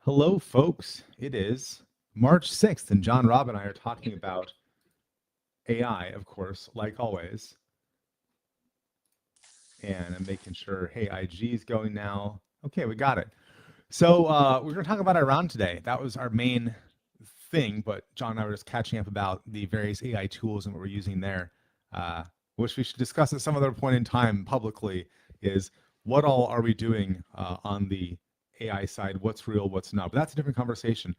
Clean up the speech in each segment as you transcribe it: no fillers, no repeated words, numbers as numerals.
Hello, folks. It is March 6th, and John Robb and I are talking about AI, of course, like always. And I'm making sure, hey, IG is going now. Okay, we got it. So we're going to talk about Iran today. That was our main thing, but John and I were just catching up about the various AI tools and what we're using there, uh, which we should discuss at some other point in time publicly, is what all are we doing on the AI side? What's real, what's not? But that's a different conversation.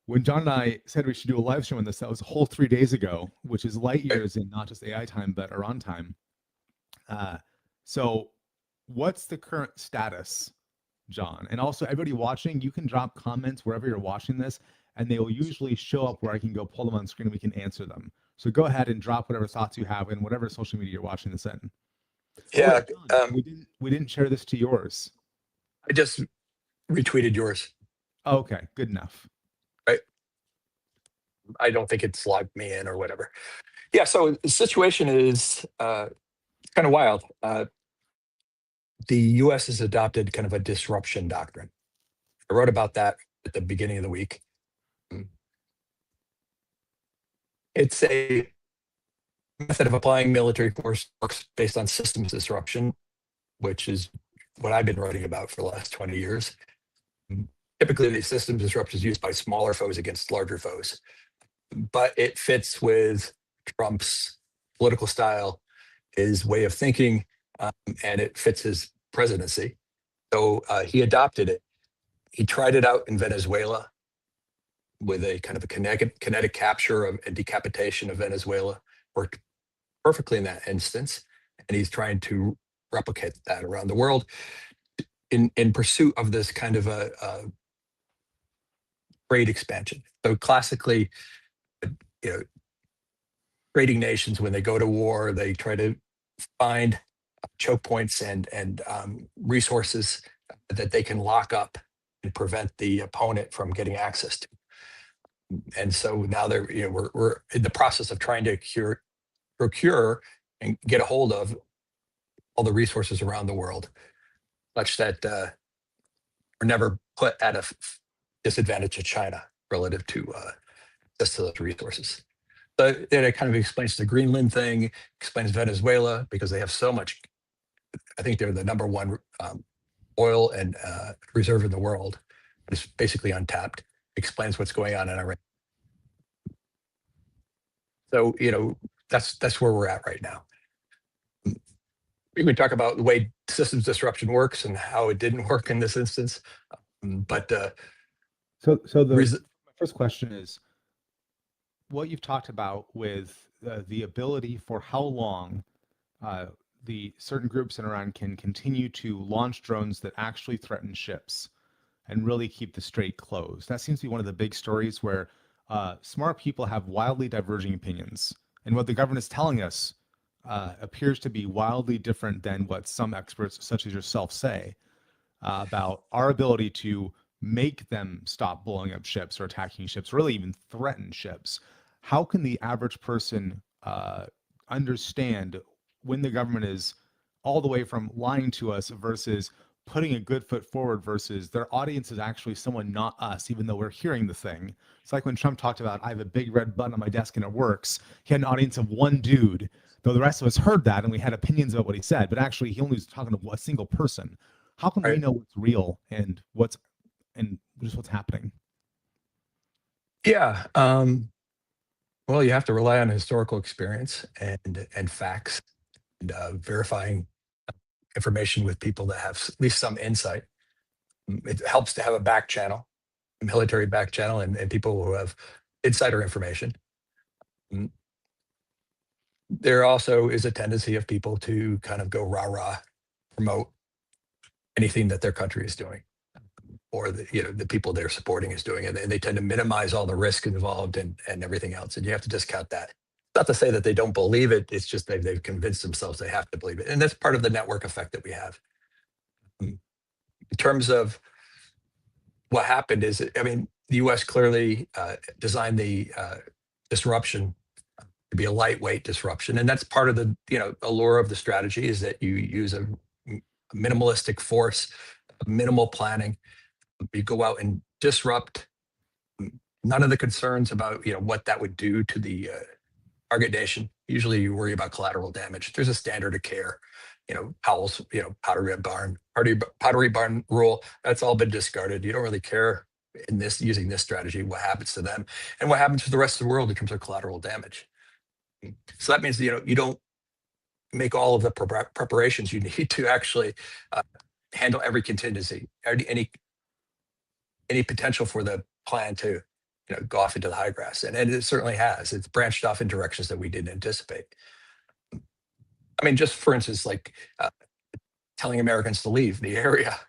When John and I said we should do a live stream on this, that was a whole 3 days ago, which is light years in not just AI time, but Iran time. So what's the current status, John? And also, everybody watching, you can drop comments wherever you're watching this, and they will usually show up where I can go pull them on screen and we can answer them. So go ahead and drop whatever thoughts you have in whatever social media you're watching this in. Oh, Yeah, wait, John, we didn't share this to yours. I just retweeted yours. Oh, okay, good enough. Right. I don't think it's logged me in or whatever. Yeah, so the situation is kind of wild. The U.S. has adopted kind of a disruption doctrine. I wrote about that at the beginning of the week. It's a method of applying military force works based on systems disruption, which is what I've been writing about for the last 20 years. Typically, the systems disruption is used by smaller foes against larger foes, but it fits with Trump's political style, his way of thinking, and it fits his presidency. So he adopted it. He tried it out in Venezuela with a kind of a kinetic capture of and decapitation of Venezuela. Worked perfectly in that instance, and he's trying to replicate that around the world in pursuit of this kind of a trade expansion. So classically, trading nations, when they go to war, they try to find choke points and resources that they can lock up and prevent the opponent from getting access to. And so now we're in the process of trying to procure and get a hold of all the resources around the world, such that we're never put at a disadvantage to China relative to access to those resources. So then it kind of explains the Greenland thing, explains Venezuela, because they have so much. I think they're the number one oil and reserve in the world. It's basically untapped. Explains what's going on in Iran. So that's where we're at right now. We can talk about the way systems disruption works and how it didn't work in this instance, but so the first question is, what you've talked about with the ability for how long the certain groups in Iran can continue to launch drones that actually threaten ships and really keep the strait closed. That seems to be one of the big stories where smart people have wildly diverging opinions. And what the government is telling us appears to be wildly different than what some experts, such as yourself, say about our ability to make them stop blowing up ships or attacking ships, or really even threaten ships. How can the average person understand when the government is all the way from lying to us versus putting a good foot forward versus their audience is actually someone not us, even though we're hearing the thing? It's like when Trump talked about, I have a big red button on my desk and it works. He had an audience of one dude, though the rest of us heard that and we had opinions about what he said, but actually he only was talking to a single person. How can we know what's real and just what's happening? Yeah. Well, you have to rely on historical experience and facts and verifying information with people that have at least some insight. It helps to have a back channel, a military back channel, and people who have insider information. There also is a tendency of people to kind of go rah-rah, promote anything that their country is doing, or the people they're supporting is doing, and they tend to minimize all the risk involved and everything else. And you have to discount that. Not to say that they don't believe it. It's just they've convinced themselves they have to believe it. And that's part of the network effect that we have. In terms of what happened is, the U.S. clearly designed the disruption to be a lightweight disruption. And that's part of the allure of the strategy, is that you use a minimalistic force, minimal planning, You go out and disrupt. None of the concerns about what that would do to the target nation. Usually you worry about collateral damage. There's a standard of care, Powell's, pottery barn rule. That's all been discarded. You don't really care in this using this strategy what happens to them and what happens to the rest of the world in terms of collateral damage. So that means you don't make all of the preparations you need to actually handle every contingency, any potential for the plan to go off into the high grass, and it certainly has. It's branched off in directions that we didn't anticipate. I mean, just for instance, like telling Americans to leave the area.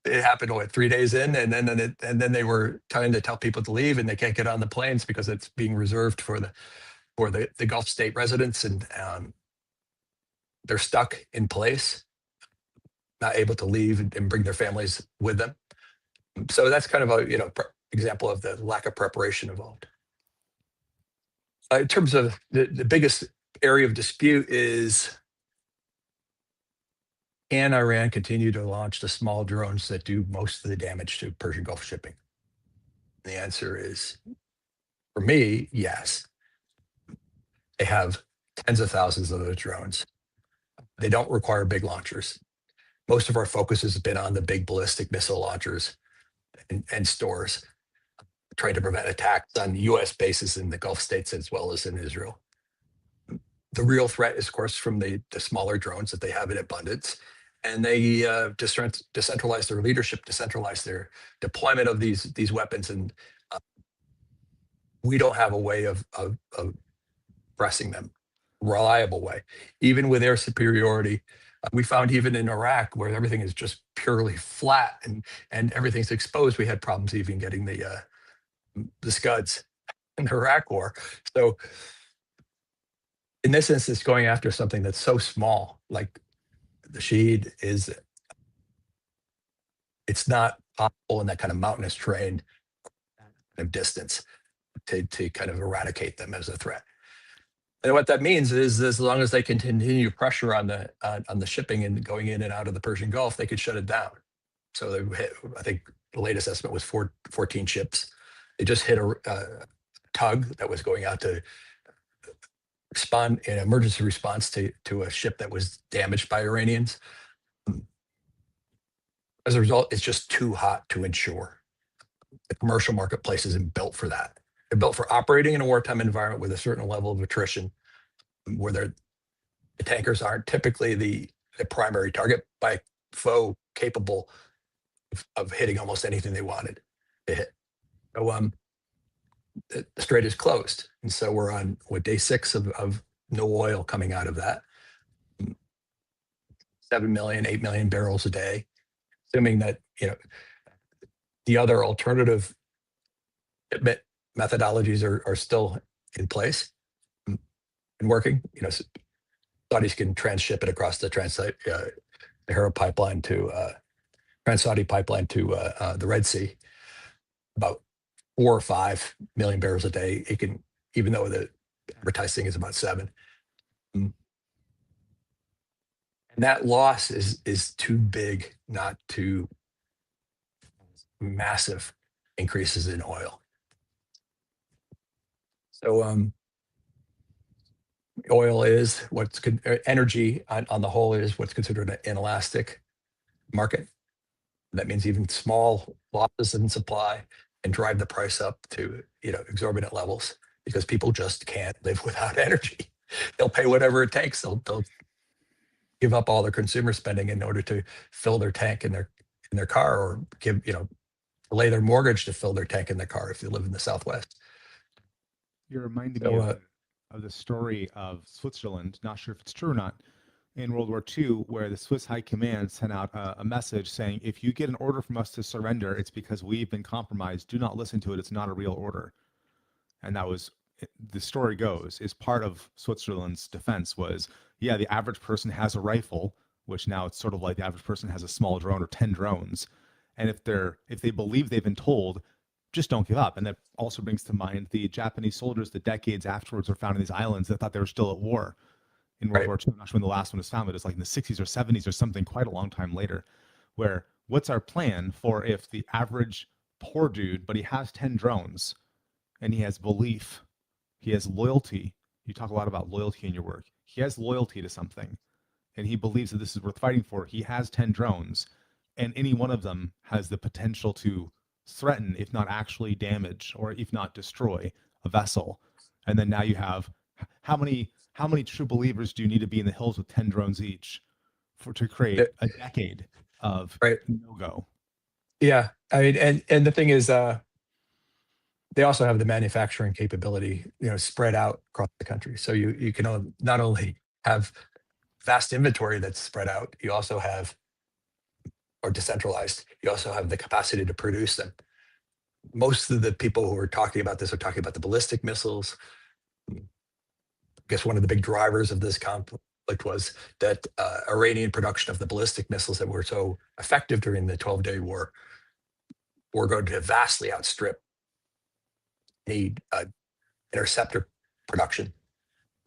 It happened 3 days in, and then they were trying to tell people to leave, and they can't get on the planes because it's being reserved for the Gulf state residents, and they're stuck in place, not able to leave and bring their families with them. So that's kind of a example of the lack of preparation involved. In terms of the biggest area of dispute is, can Iran continue to launch the small drones that do most of the damage to Persian Gulf shipping? The answer is, for me, yes. They have tens of thousands of those drones. They don't require big launchers. Most of our focus has been on the big ballistic missile launchers and stores, trying to prevent attacks on U.S. bases in the Gulf states as well as in Israel. The real threat is, of course, from the smaller drones that they have in abundance, and they decentralize their leadership, decentralize their deployment of these weapons, and we don't have a way of pressing them, reliable way. Even with air superiority, we found even in Iraq, where everything is just purely flat and everything's exposed, we had problems even getting the Scuds in the Iraq War. So in this instance, going after something that's so small, like the Shahed, it's not possible in that kind of mountainous terrain of distance to kind of eradicate them as a threat. And what that means is, as long as they continue pressure on the shipping and going in and out of the Persian Gulf, they could shut it down. So they hit, I think the latest estimate was 14 ships. They just hit a tug that was going out to respond in emergency response to a ship that was damaged by Iranians. As a result, it's just too hot to insure. The commercial marketplace isn't built for that. They're built for operating in a wartime environment with a certain level of attrition, where the tankers aren't typically the primary target by foe capable of hitting almost anything they wanted to hit. So the strait is closed, and so we're on day 6 of no oil coming out of that. 7 million, 8 million barrels a day, assuming that the other alternative shipment methodologies are still in place and working. Saudis can transship it across the Sahara pipeline to Trans-Saudi pipeline to the Red Sea, about 4 or 5 million barrels a day. It can, even though the advertising is about 7. And that loss is too big not to massive increases in oil. So oil is energy on the whole is what's considered an inelastic market. That means even small losses in supply can drive the price up to exorbitant levels, because people just can't live without energy. They'll pay whatever it takes. They'll give up all their consumer spending in order to fill their tank in their car, or delay their mortgage to fill their tank in their car if they live in the Southwest. You're reminding me of the story of Switzerland, not sure if it's true or not, in World War II, where the Swiss High Command sent out a message saying, if you get an order from us to surrender, it's because we've been compromised. Do not listen to it. It's not a real order. And that was, the story goes, is part of Switzerland's defense was, yeah, the average person has a rifle, which now it's sort of like the average person has a small drone or 10 drones. And if they believe they've been told, just don't give up. And that also brings to mind the Japanese soldiers that decades afterwards were found in these islands that thought they were still at war in World War II. I'm not sure when the last one was found, but it's like in the 60s or 70s or something, quite a long time later, where what's our plan for if the average poor dude, but he has 10 drones and he has belief, he has loyalty. You talk a lot about loyalty in your work. He has loyalty to something and he believes that this is worth fighting for. He has 10 drones and any one of them has the potential to threaten, if not actually damage or if not destroy a vessel. And then now you have how many true believers do you need to be in the hills with 10 drones each to create a decade of Right. no-go? Yeah. I mean, and the thing is, they also have the manufacturing capability, spread out across the country. So you can not only have vast inventory that's spread out, you also have, or decentralized, you also have the capacity to produce them. Most of the people who are talking about this are talking about the ballistic missiles. I guess one of the big drivers of this conflict was that Iranian production of the ballistic missiles that were so effective during the 12-day war were going to vastly outstrip the interceptor production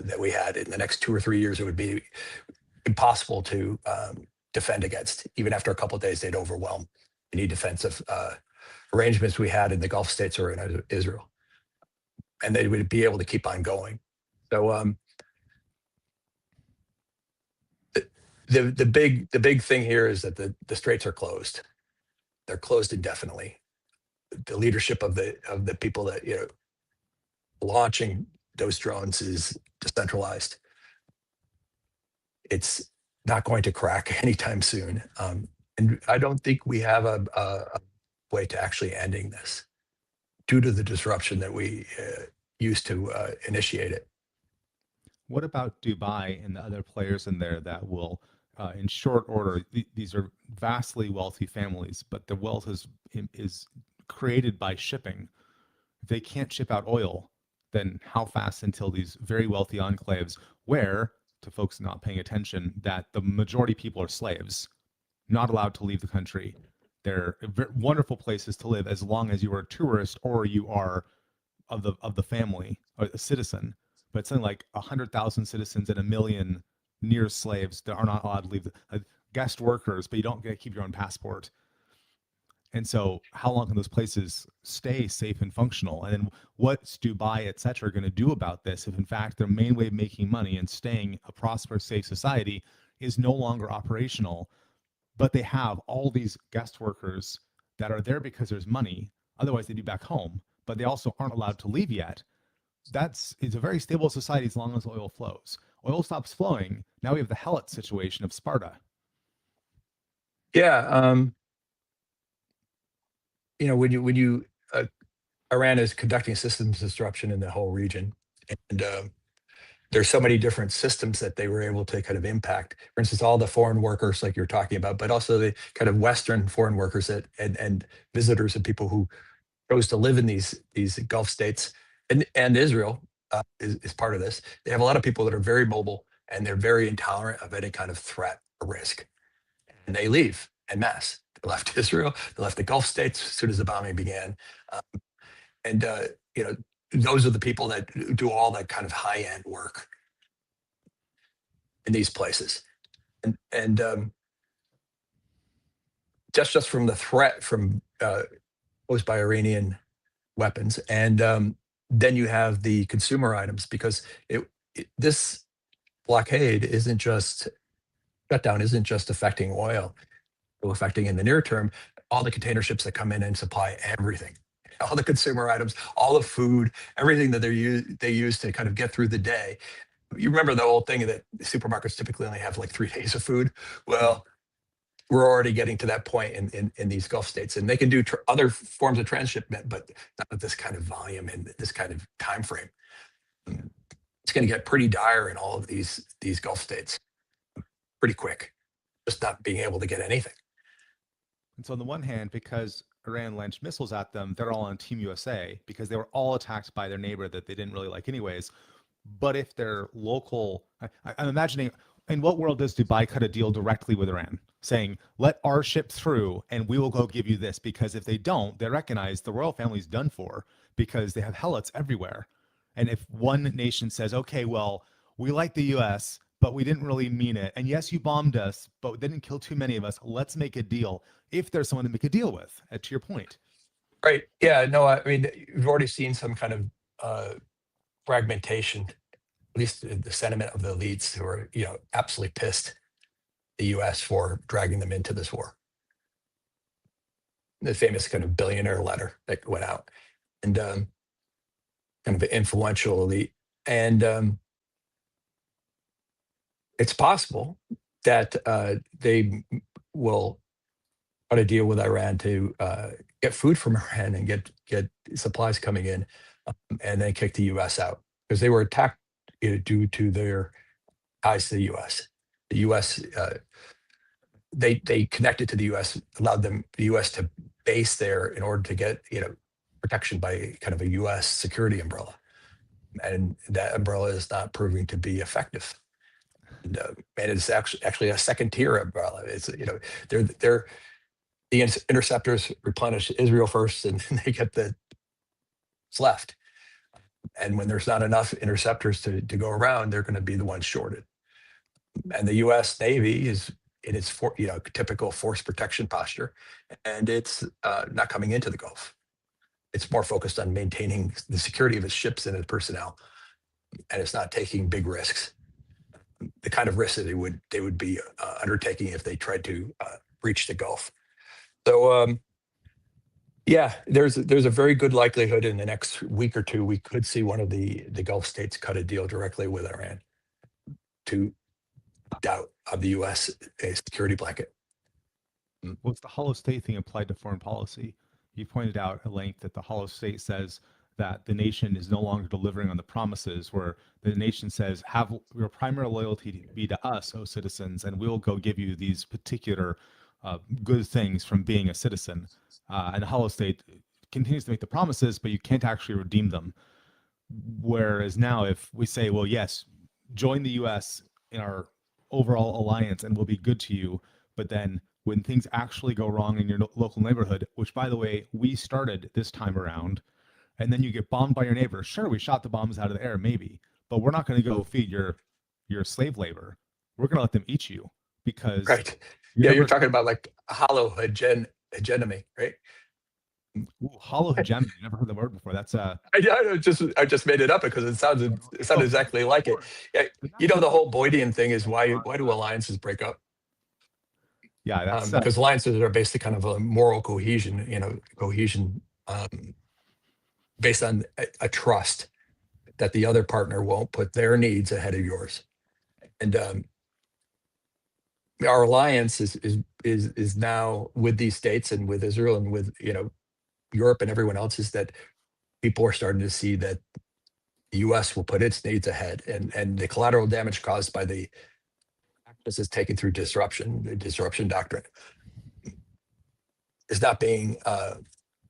that we had. In the next 2 or 3 years, it would be impossible to defend against. Even after a couple of days, they'd overwhelm any defensive arrangements we had in the Gulf states or in Israel, and they would be able to keep on going. So the big thing here is that the straits are closed. They're closed indefinitely. The leadership of the people that launching those drones is decentralized. It's not going to crack anytime soon, and I don't think we have a way to actually ending this due to the disruption that we used to initiate it. What about Dubai and the other players in there that will, in short order, these are vastly wealthy families, but the wealth is created by shipping. If they can't ship out oil, then how fast until these very wealthy enclaves where, to folks not paying attention, that the majority of people are slaves, not allowed to leave the country. They're wonderful places to live as long as you are a tourist or you are of the family or a citizen. But something like 100,000 citizens and 1 million near slaves that are not allowed to leave, guest workers, but you don't get to keep your own passport. And so how long can those places stay safe and functional? And then what's Dubai, et cetera, going to do about this if in fact their main way of making money and staying a prosperous, safe society is no longer operational, but they have all these guest workers that are there because there's money, otherwise they'd be back home, but they also aren't allowed to leave yet. It's a very stable society as long as oil flows. Oil stops flowing, now we have the Helots situation of Sparta. Yeah. When you Iran is conducting systems disruption in the whole region, and there's so many different systems that they were able to kind of impact. For instance, all the foreign workers like you're talking about, but also the kind of Western foreign workers and visitors and people who chose to live in these Gulf states, and Israel is part of this. They have a lot of people that are very mobile and they're very intolerant of any kind of threat or risk, and they leave en masse. They left Israel, they left the Gulf states as soon as the bombing began, and those are the people that do all that kind of high end work in these places, and just from the threat from posed by Iranian weapons, and then you have the consumer items, because this blockade isn't just shutdown isn't just affecting oil, it's affecting in the near term all the container ships that come in and supply everything, all the consumer items, all the food, everything that they use to kind of get through the day. You remember the old thing that supermarkets typically only have like 3 days of food? Well, we're already getting to that point in these Gulf states, and they can do other forms of transshipment, but not with this kind of volume and this kind of time frame. It's going to get pretty dire in all of these Gulf states pretty quick, just not being able to get anything. And so on the one hand, because Iran launched missiles at them, they're all on Team USA because they were all attacked by their neighbor that they didn't really like anyways. But if they're local, I'm imagining, in what world does Dubai cut a deal directly with Iran, saying, let our ship through and we will go give you this? Because if they don't, they recognize the royal family's done for because they have helots everywhere. And if one nation says, okay, well, we like the US, but we didn't really mean it. And yes, you bombed us, but it didn't kill too many of us. Let's make a deal. If there's someone to make a deal with, to your point. Right. Yeah. No, I mean, you've already seen some kind of fragmentation, at least the sentiment of the elites who are, absolutely pissed the U.S. for dragging them into this war. The famous kind of billionaire letter that went out, and kind of an influential elite. And it's possible that they will try to deal with Iran to get food from Iran and get supplies coming in, and then kick the U.S. out because they were attacked due to their ties to the U.S. The U.S. They connected to the U.S., allowed the U.S. to base there in order to get protection by kind of a U.S. security umbrella, and that umbrella is not proving to be effective. And it's actually a second tier umbrella. It's they're the interceptors replenish Israel first, and they get the what's left. And when there's not enough interceptors to go around, they're going to be the ones shorted. And the U.S. Navy is in its typical force protection posture, and it's not coming into the Gulf. It's more focused on maintaining the security of its ships and its personnel, and it's not taking big risks. The kind of risks that they would be undertaking if they tried to breach the Gulf. So yeah, there's a very good likelihood in the next week or two we could see one of the Gulf states cut a deal directly with Iran to opt out of the U.S. a security blanket. Well, it's the hollow state thing applied to foreign policy. You pointed out at length that the hollow state says that the nation is no longer delivering on the promises, where the nation says, have your primary loyalty be to us, O citizens, and we'll go give you these particular good things from being a citizen. And the hollow state continues to make the promises, but you can't actually redeem them. Whereas now, if we say, well, yes, join the U.S. in our overall alliance and we'll be good to you, but then when things actually go wrong in your local neighborhood, which, by the way, we started this time around, and then you get bombed by your neighbor. Sure, we shot the bombs out of the air, maybe, but we're not going to go feed your slave labor. We're going to let them eat you because right. Yeah, you're talking about like hollow hegemony, right? Ooh, hollow hegemony. Never heard the word before. That's I just made it up because it sounded exactly like it. Yeah, the whole Boydian thing is why do alliances break up? Yeah, that's because alliances are basically kind of a moral cohesion, based on a trust that the other partner won't put their needs ahead of yours. And our alliance is now with these states and with Israel and with Europe and everyone else, is that people are starting to see that the U.S. will put its needs ahead, and the collateral damage caused by the practices taken through the disruption doctrine, is not being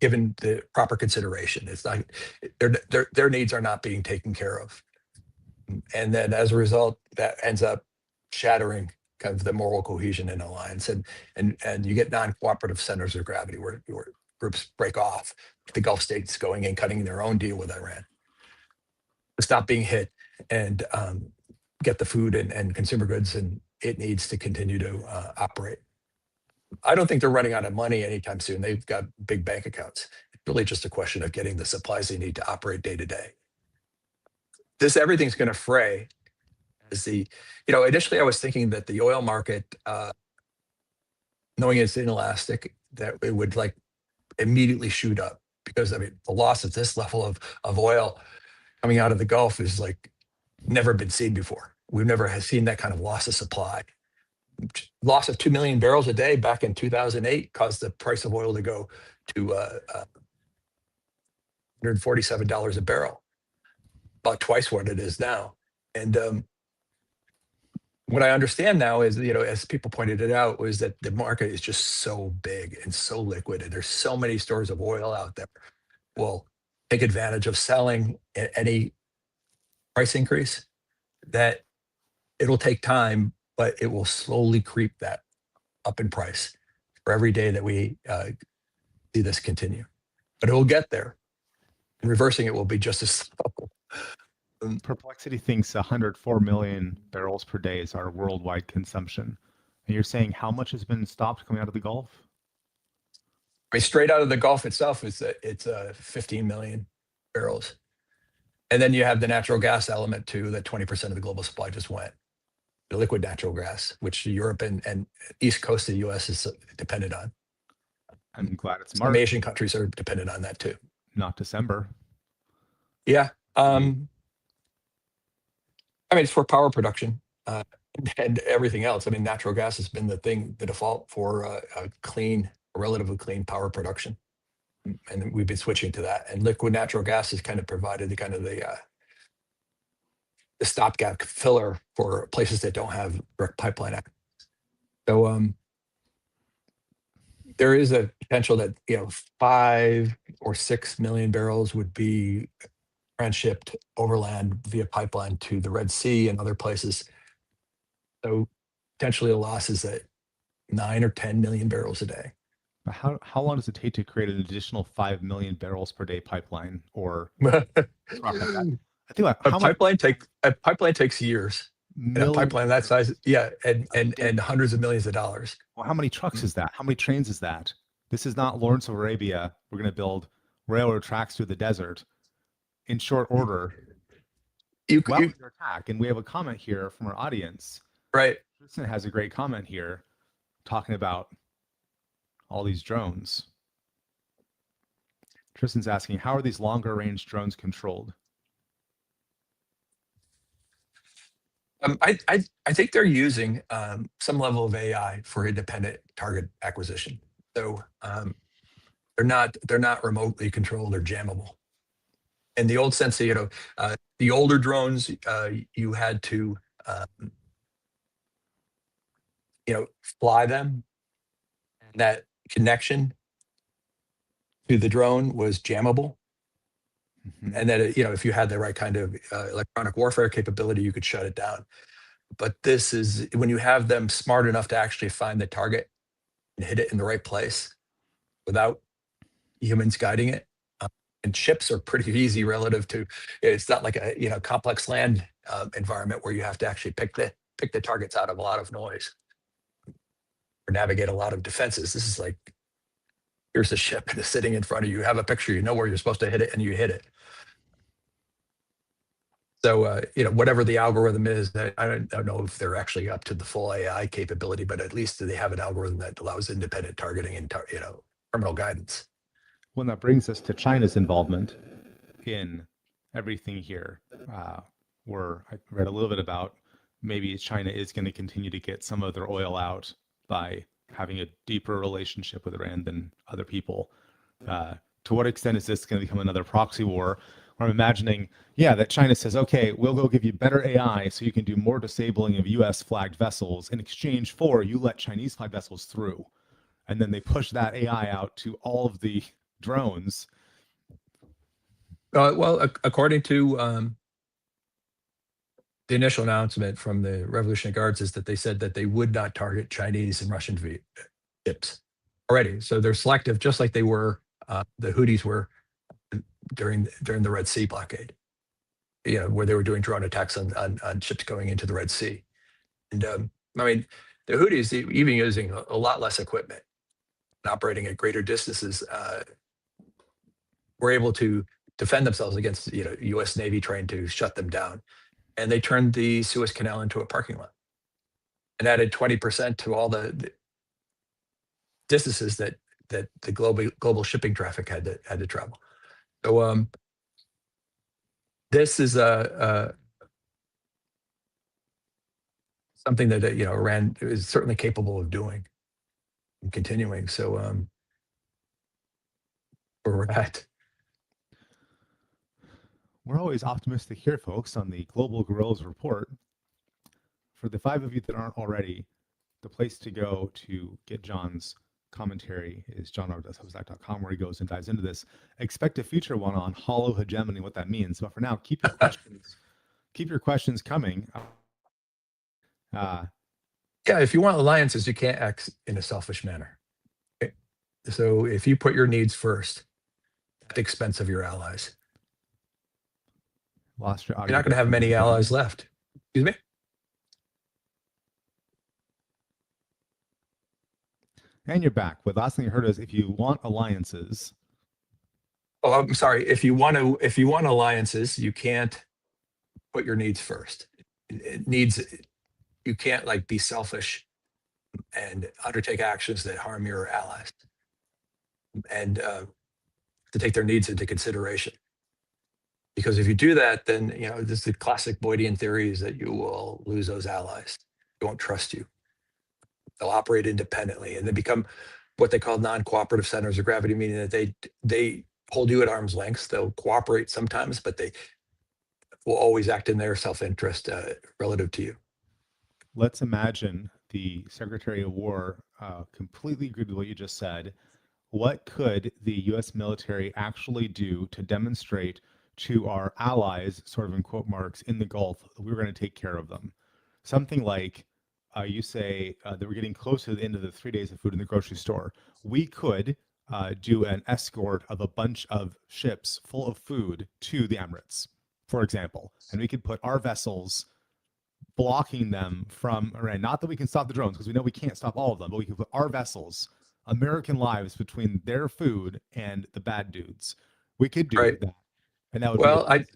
given the proper consideration. It's not their needs are not being taken care of, and then as a result, that ends up shattering kind of the moral cohesion in alliance, and you get non-cooperative centers of gravity where groups break off. The Gulf states going in, cutting their own deal with Iran, stop being hit, and get the food and consumer goods and it needs to continue to operate. I don't think they're running out of money anytime soon. They've got big bank accounts. It's really just a question of getting the supplies they need to operate day to day. Everything's going to fray. As initially I was thinking that the oil market, knowing it's inelastic, that it would like immediately shoot up, because the loss of this level of oil coming out of the Gulf is like never been seen before. We've never seen that kind of loss of supply. Loss of 2 million barrels a day back in 2008 caused the price of oil to go to $147 a barrel, about twice what it is now. And what I understand now is, as people pointed it out, was that the market is just so big and so liquid, and there's so many stores of oil out there will take advantage of selling at any price increase, that it'll take time, but it will slowly creep that up in price for every day that we see this continue. But it will get there, and reversing it will be just as slow. Perplexity thinks 104 million barrels per day is our worldwide consumption. And you're saying how much has been stopped coming out of the Gulf? I mean, straight out of the Gulf itself, it's 15 million barrels. And then you have the natural gas element too, that 20% of the global supply just went. The liquid natural gas, which Europe and East Coast of the US is dependent on. I'm glad it's Some March, Asian countries are dependent on that too. not December. Yeah. I mean, it's for power production and everything else. I mean, natural gas has been the default for a relatively clean power production. And we've been switching to that. And liquid natural gas has kind of provided the stopgap filler for places that don't have direct pipeline access. So there is a potential that 5 or 6 million barrels would be transshipped overland via pipeline to the Red Sea and other places. So potentially a loss is at 9 or 10 million barrels a day. But how long does it take to create an additional 5 million barrels per day pipeline? Or a I think like, how pipeline takes years. And a pipeline that size, and hundreds of millions of dollars. Well, how many trucks is that? How many trains is that? This is not Lawrence of Arabia. We're going to build railroad tracks through the desert in short order. Under attack. And we have a comment here from our audience. Right. Tristan has a great comment here talking about all these drones. Tristan's asking, how are these longer range drones controlled? I think they're using some level of AI for independent target acquisition. So they're not remotely controlled or jammable. In the old sense, the older drones, you had to fly them. And that connection to the drone was jammable. Mm-hmm. And that if you had the right kind of electronic warfare capability, you could shut it down. But this is when you have them smart enough to actually find the target and hit it in the right place without humans guiding it. And ships are pretty easy relative to. It's not like a complex land environment where you have to actually pick the targets out of a lot of noise or navigate a lot of defenses. This is like, here's a ship and it's sitting in front of you. You have a picture, you know where you're supposed to hit it, and you hit it. So, whatever the algorithm is, I don't know if they're actually up to the full AI capability, but at least they have an algorithm that allows independent targeting and terminal guidance. Well, that brings us to China's involvement in everything here. I read a little bit about maybe China is going to continue to get some of their oil out by having a deeper relationship with Iran than other people. To what extent is this going to become another proxy war? Or I'm imagining, that China says, okay, we'll go give you better AI so you can do more disabling of US flagged vessels in exchange for you let Chinese flagged vessels through. And then they push that AI out to all of the drones. Well, according to the initial announcement from the Revolutionary Guards is that they said that they would not target Chinese and Russian ships already. So they're selective, just like they were, the Houthis were during the Red Sea blockade, where they were doing drone attacks on ships going into the Red Sea. And I mean, the Houthis, even using a lot less equipment and operating at greater distances, were able to defend themselves against U.S. Navy trying to shut them down. And they turned the Suez Canal into a parking lot and added 20% to all the distances that the global shipping traffic had to travel. So this is something that Iran is certainly capable of doing and continuing. So where we're at. We're always optimistic here, folks, on the Global Gorillas Report. For the 5 of you that aren't already, the place to go to get John's commentary is johnrobb.substack.com, where he goes and dives into this. Expect a future one on hollow hegemony, what that means. But for now, keep your questions coming. If you want alliances, you can't act in a selfish manner. Okay? So if you put your needs first at the expense of your allies. Lost your audio. You're not going to have many allies left. Excuse me? And you're back. The last thing you heard is if you want alliances. Oh, I'm sorry. If you want alliances, you can't put your needs first. It needs, you can't like be selfish and undertake actions that harm your allies, and to take their needs into consideration. Because if you do that, then this is the classic Boydian theory, is that you will lose those allies. They won't trust you. They'll operate independently, and they become what they call non-cooperative centers of gravity, meaning that they hold you at arm's length. They'll cooperate sometimes, but they will always act in their self-interest relative to you. Let's imagine the Secretary of War completely agreed with what you just said. What could the U.S. military actually do to demonstrate to our allies, sort of in quote marks, in the Gulf, that we were going to take care of them? Something like you say that we're getting close to the end of the 3 days of food in the grocery store. We could do an escort of a bunch of ships full of food to the Emirates, for example, and we could put our vessels blocking them from Iran. Not that we can stop the drones, because we know we can't stop all of them, but we can put our vessels, American lives, between their food and the bad dudes. We could do that, and that would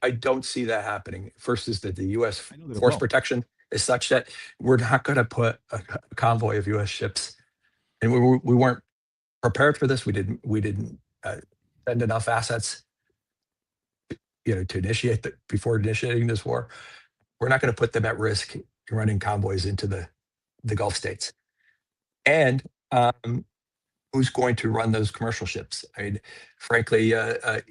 I don't see that happening. First is that the U.S. force protection is such that we're not going to put a convoy of U.S. ships, and we weren't prepared for this. We didn't send enough assets, to initiate before initiating this war. We're not going to put them at risk running convoys into the Gulf states. And who's going to run those commercial ships? I mean, frankly, all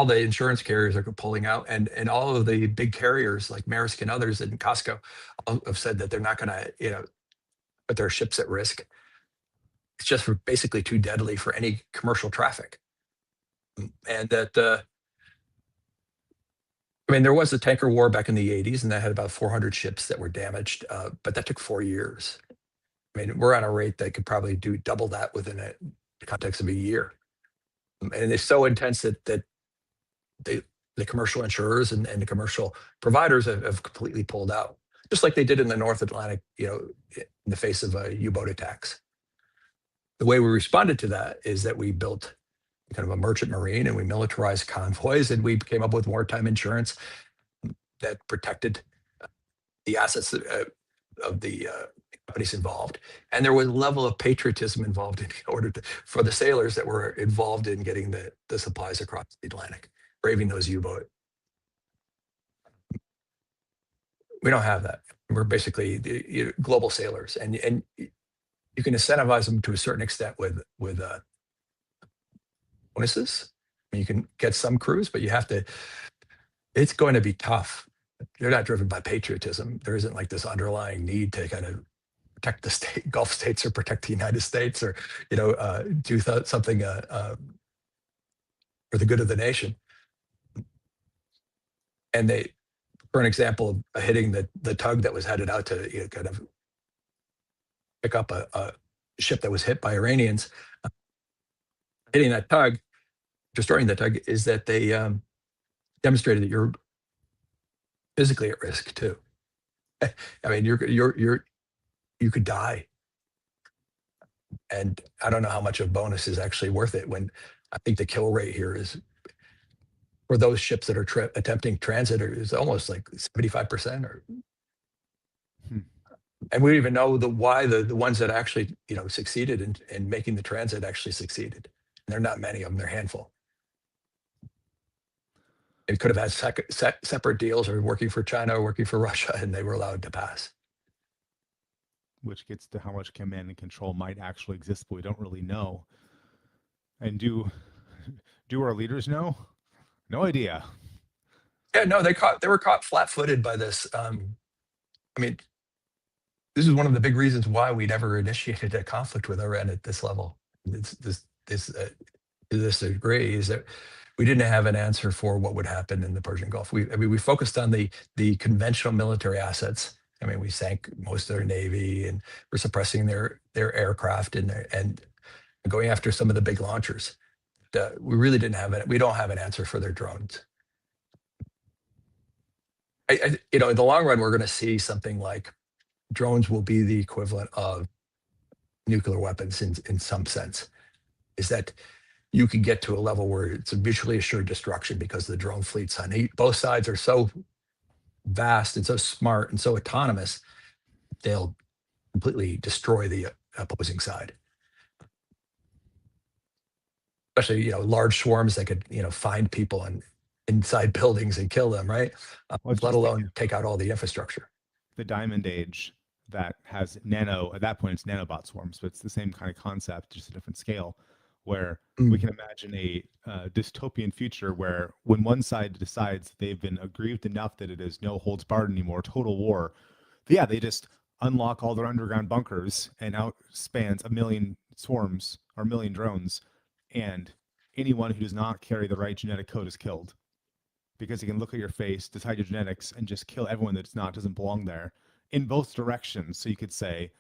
the insurance carriers are pulling out, and all of the big carriers like Maersk and others and Costco have said that they're not going to, put their ships at risk. It's just basically too deadly for any commercial traffic. And that, there was a tanker war back in the 80s, and that had about 400 ships that were damaged, but that took 4 years. We're on a rate that could probably do double that within the context of a year. And it's so intense that the commercial insurers and the commercial providers have completely pulled out, just like they did in the North Atlantic, in the face of U-boat attacks. The way we responded to that is that we built kind of a merchant marine, and we militarized convoys, and we came up with wartime insurance that protected the assets of the companies involved. And there was a level of patriotism involved in order for the sailors that were involved in getting the supplies across the Atlantic, braving those U-boat. We don't have that. We're basically the global sailors, and you can incentivize them to a certain extent with bonuses. You can get some crews, but it's going to be tough. They're not driven by patriotism. There isn't like this underlying need to kind of protect the Gulf states or protect the United States, or do something for the good of the nation. And for an example of hitting the tug that was headed out to kind of pick up a ship that was hit by Iranians, hitting that tug, destroying that tug, is that they demonstrated that you're physically at risk too. You could die. And I don't know how much of bonus is actually worth it, when I think the kill rate here is, for those ships that are attempting transit, is almost like 75%. And we don't even know why the ones that actually succeeded in making the transit actually succeeded. And there are not many of them. They're a handful. It could have had separate deals, or working for China or working for Russia, and they were allowed to pass. Which gets to how much command and control might actually exist, but we don't really know. And do our leaders know? No idea. Yeah, no, they were caught flat-footed by this. This is one of the big reasons why we never initiated a conflict with Iran at this level. To this degree, is that we didn't have an answer for what would happen in the Persian Gulf. We focused on the conventional military assets. We sank most of their navy, and we're suppressing their aircraft and going after some of the big launchers. we really didn't have it. We don't have an answer for their drones. In the long run, we're going to see something like drones will be the equivalent of nuclear weapons in some sense. Is that you can get to a level where it's a mutually assured destruction because the drone fleets on both sides are so vast and so smart and so autonomous, they'll completely destroy the opposing side. Especially, large swarms that could, find people inside buildings and kill them, right? Let alone take out all the infrastructure. The Diamond Age that has at that point it's nanobot swarms, but it's the same kind of concept, just a different scale, where we can imagine a dystopian future where when one side decides they've been aggrieved enough that it is no holds barred anymore, total war, they just unlock all their underground bunkers and outspans 1 million swarms or 1 million drones, and anyone who does not carry the right genetic code is killed, because he can look at your face, decide your genetics, and just kill everyone doesn't belong there in both directions. So you could say,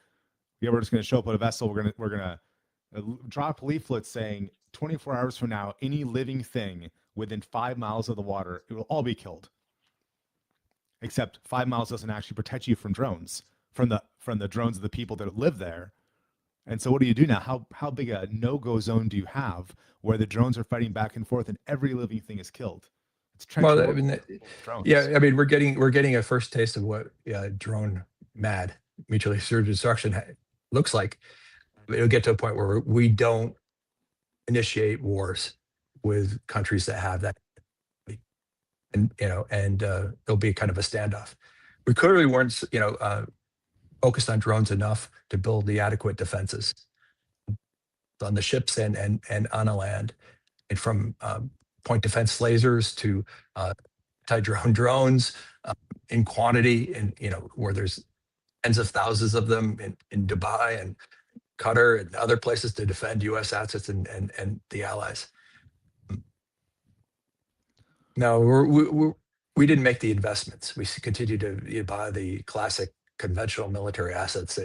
we're just going to show up at a vessel. We're gonna drop leaflets saying 24 hours from now, any living thing within 5 miles of the water, it will all be killed. Except 5 miles doesn't actually protect you from drones, from the drones of the people that live there. And so what do you do now? How big a no-go zone do you have where the drones are fighting back and forth and every living thing is killed? It's well, I mean, yeah, I mean, we're getting a first taste of what drone mad mutually assured destruction looks like. It'll get to a point where we don't initiate wars with countries that have that, and it'll be kind of a standoff. We clearly weren't, focused on drones enough to build the adequate defenses on the ships and on the land, and from point defense lasers to anti-drone drones in quantity, and where there's tens of thousands of them in Dubai and Qatar and other places to defend U.S. assets and the allies. No, we didn't make the investments. We continue to buy the classic conventional military assets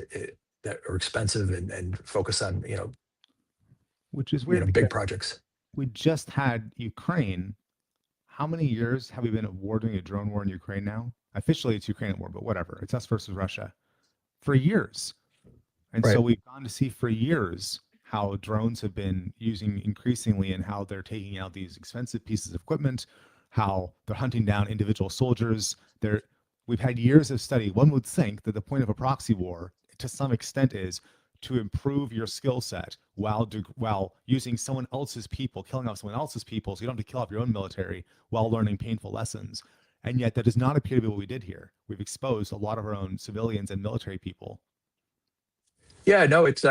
that are expensive and focus on which is weird, big projects. We just had Ukraine. How many years have we been awarding a drone war in Ukraine now? Officially, it's Ukraine war, but whatever. It's us versus Russia for years. And right. So we've gone to see for years how drones have been using increasingly and how they're taking out these expensive pieces of equipment, how they're hunting down individual soldiers. We've had years of study. One would think that the point of a proxy war, to some extent, is to improve your skill set while using someone else's people, killing off someone else's people, so you don't have to kill off your own military while learning painful lessons. And yet that does not appear to be what we did here. We've exposed a lot of our own civilians and military people. Yeah, no, it's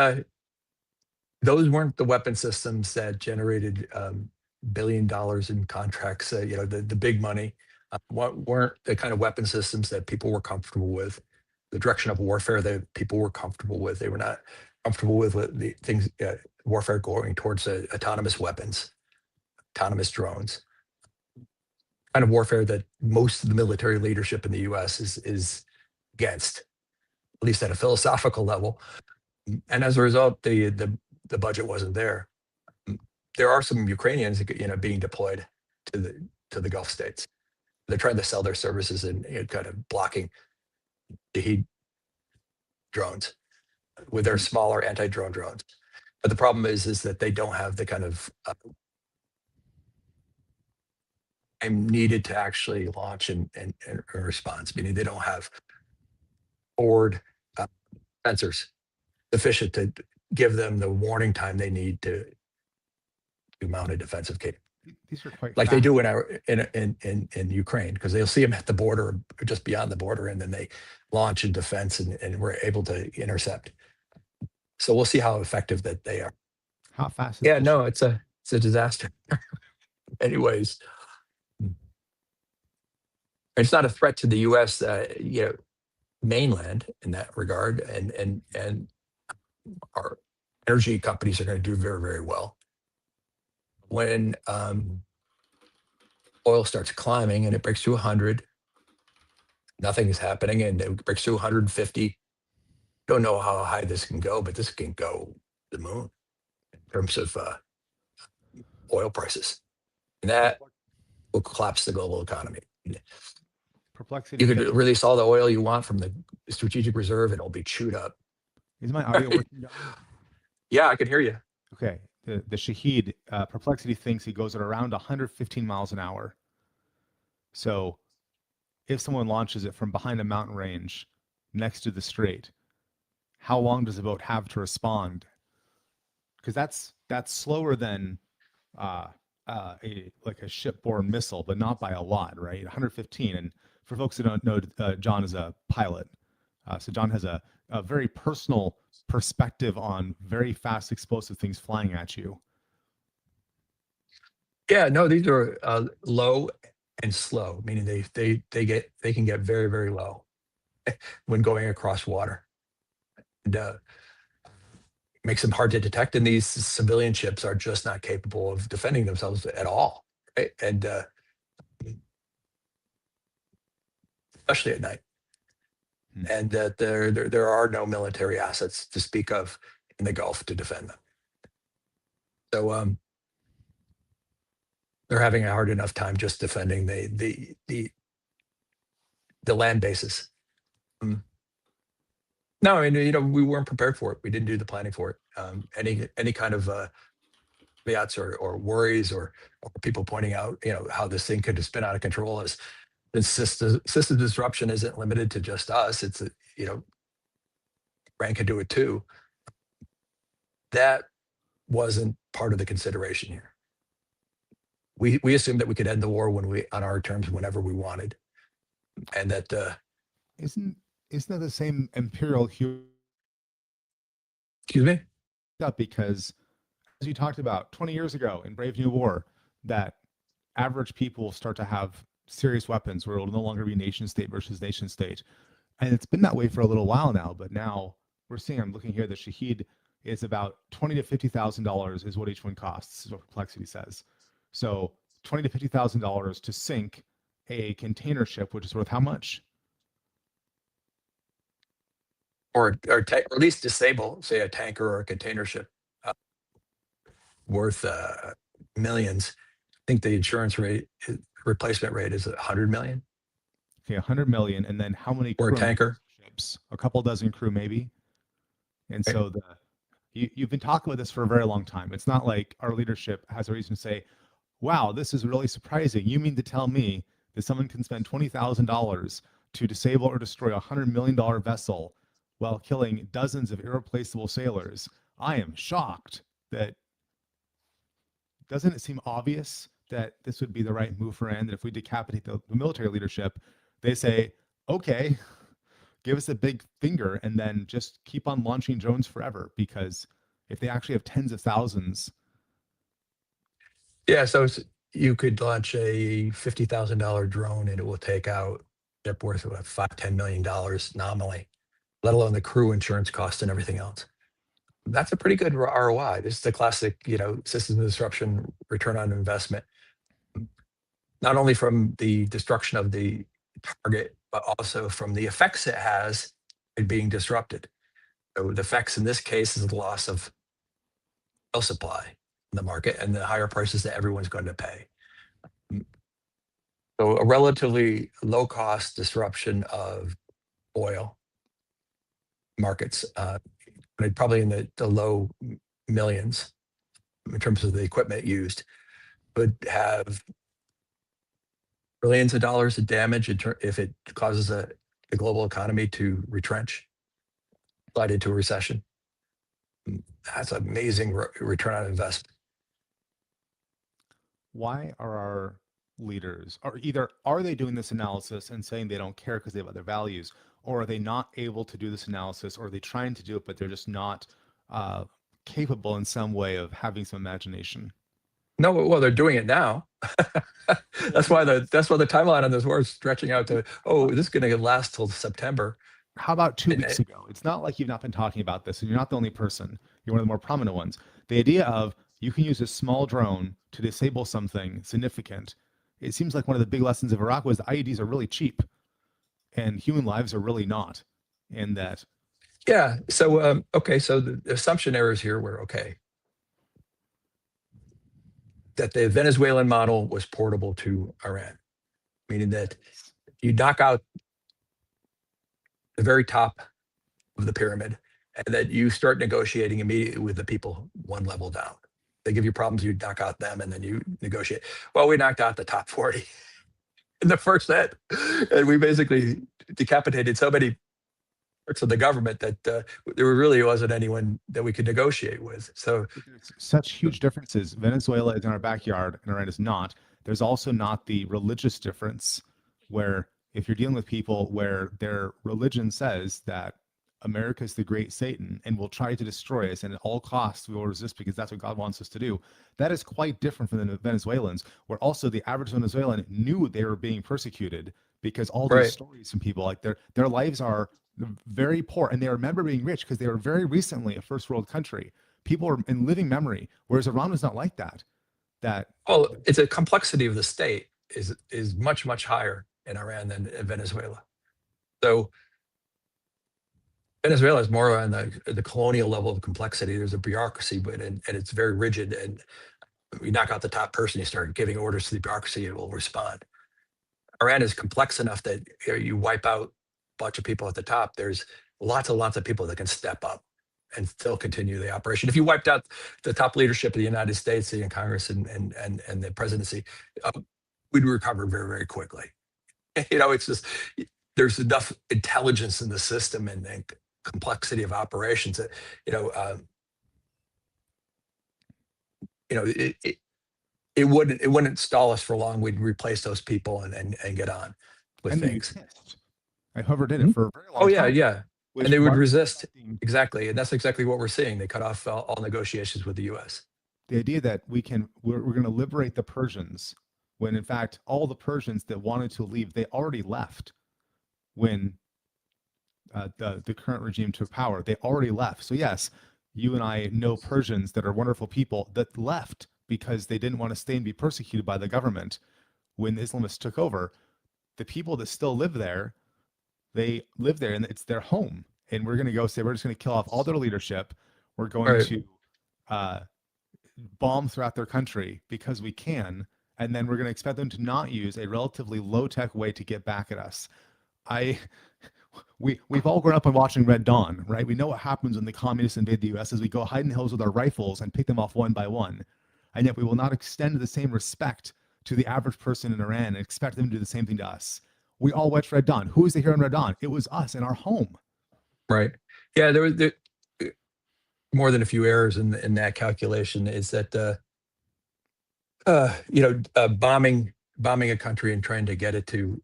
those weren't the weapon systems that generated $1 billion in contracts. The big money weren't the kind of weapon systems that people were comfortable with. The direction of warfare that people were comfortable with. They were not comfortable with the things warfare going towards autonomous weapons, autonomous drones. Kind of warfare that most of the military leadership in the U.S. is against, at least at a philosophical level. And as a result, the budget wasn't there. There are some Ukrainians, being deployed to the Gulf states. They're trying to sell their services and kind of blocking Shahed drones with their smaller anti-drone drones. But the problem is that they don't have the kind of time needed to actually launch and response, meaning they don't have forward sensors sufficient to give them the warning time they need to mount a defensive capability. These are quite like fast. They do in Ukraine, because they'll see them at the border or just beyond the border, and then they launch in defense and we're able to intercept. So we'll see how effective that they are. How fast? Yeah, no, it's a disaster. Anyways, it's not a threat to the U.S. Mainland in that regard, and our energy companies are going to do very, very well. When oil starts climbing and it breaks to 100, nothing is happening, and it breaks to 150. Don't know how high this can go, but this can go to the moon in terms of oil prices. And that will collapse the global economy. Perplexity. You could release all the oil you want from the strategic reserve, and it'll be chewed up. Is my audio working? Yeah, I can hear you. Okay. The Shaheed, Perplexity thinks he goes at around 115 miles an hour. So if someone launches it from behind a mountain range next to the strait, how long does the boat have to respond? Because that's slower than a shipborne missile, but not by a lot, right? 115. And for folks who don't know, John is a pilot, so John has a very personal perspective on very fast, explosive things flying at you. Yeah, no, these are low and slow, meaning they can get very, very low when going across water, and makes them hard to detect. And these civilian ships are just not capable of defending themselves at all, right? And especially at night. And that there are no military assets to speak of in the Gulf to defend them. So they're having a hard enough time just defending the land bases. No, I mean, we weren't prepared for it. We didn't do the planning for it. Any kind of caveats or worries or people pointing out, how this thing could spin out of control is system disruption isn't limited to just us. It's Iran could do it too. That wasn't part of the consideration here. We assumed that we could end the war on our terms whenever we wanted, and that isn't that the same imperial hue? Excuse me? Because as you talked about 20 years ago in Brave New War, that average people start to have serious weapons where it will no longer be nation state versus nation state. And it's been that way for a little while now, but now we're seeing, I'm looking here, the Shaheed is about $20,000 to $50,000 is what each one costs, is what Perplexity says. So $20,000 to $50,000 to sink a container ship, which is worth how much? Or at least disable, say, a tanker or a container ship, worth millions. I think the insurance replacement rate is 100 million. Okay, 100 million, and then how many or a tanker ships? A couple dozen crew, maybe. And so you've been talking about this for a very long time. It's not like our leadership has a reason to say, "Wow, this is really surprising." You mean to tell me that someone can spend $20,000 to disable or destroy a $100 million vessel while killing dozens of irreplaceable sailors? I am shocked. That doesn't it seem obvious that this would be the right move for Iran? That if we decapitate the military leadership, they say, okay, give us a big finger and then just keep on launching drones forever. Because if they actually have tens of thousands. Yeah, so you could launch a $50,000 drone and it will take out a ship worth about $5-10 million nominally, let alone the crew insurance costs and everything else. That's a pretty good ROI. This is the classic, systems disruption return on investment. Not only from the destruction of the target, but also from the effects it has in being disrupted. So the effects in this case is the loss of oil supply in the market and the higher prices that everyone's going to pay. So a relatively low cost disruption of oil markets, probably in the low millions in terms of the equipment used, would have billions of dollars of damage if it causes the global economy to retrench, slide into a recession. That's an amazing return on investment. Why are our leaders, or either are they doing this analysis and saying they don't care because they have other values, or are they not able to do this analysis, or are they trying to do it but they're just not capable in some way of having some imagination? No, well, they're doing it now. That's why the timeline on this war is stretching out to, this is going to last till September. How about 2 weeks ago? It's not like you've not been talking about this, and you're not the only person. You're one of the more prominent ones. The idea of you can use a small drone to disable something significant. It seems like one of the big lessons of Iraq was the IEDs are really cheap, and human lives are really not. And that. Yeah. So so the assumption errors here were okay. that the Venezuelan model was portable to Iran, meaning that you knock out the very top of the pyramid, and that you start negotiating immediately with the people one level down. They give you problems, you knock out them, and then you negotiate. Well, we knocked out the top 40 in the first hit, and we basically decapitated so many parts of the government that there really wasn't anyone that we could negotiate with. So such huge differences. Venezuela is in our backyard and Iran is not. There's also not the religious difference where if you're dealing with people where their religion says that America is the great Satan and will try to destroy us and at all costs we will resist because that's what God wants us to do. That is quite different from the Venezuelans, where also the average Venezuelan knew they were being persecuted because all these stories from people, like their lives are very poor and they remember being rich because they were very recently a first world country. People are in living memory, whereas Iran was not like that. Well, it's a complexity of the state is much higher in Iran than in Venezuela. So Venezuela is more on the colonial level of complexity. There's a bureaucracy, and it's very rigid. And you knock out the top person, you start giving orders to the bureaucracy, it will respond. Iran is complex enough that you wipe out a bunch of people at the top. There's lots and lots of people that can step up and still continue the operation. If you wiped out the top leadership of the United States, the Congress, and the presidency, we'd recover very quickly. It's just there's enough intelligence in the system and complexity of operations that it wouldn't stall us for long. We'd replace those people and get on with things. Whoever did it for a very long time. Yeah. And they would resist. Exactly. And that's exactly what we're seeing. They cut off all negotiations with the U.S. The idea that we're going to liberate the Persians, when in fact all the Persians that wanted to leave, they already left when the current regime took power. They already left. So yes, you and I know Persians that are wonderful people that left because they didn't want to stay and be persecuted by the government when the Islamists took over. The people that still live there, they live there and it's their home. And we're going to go say, we're just going to kill off all their leadership. We're going to bomb throughout their country because we can. And then we're going to expect them to not use a relatively low-tech way to get back at us. We've all grown up on watching Red Dawn, right? We know what happens when the communists invade the U.S. as we go hide in the hills with our rifles and pick them off one by one. And yet we will not extend the same respect to the average person in Iran and expect them to do the same thing to us. We all watched Red Dawn. Who was the hero in Red Dawn? It was us in our home. Right. Yeah, there was more than a few errors in that calculation. Is that bombing a country and trying to get it to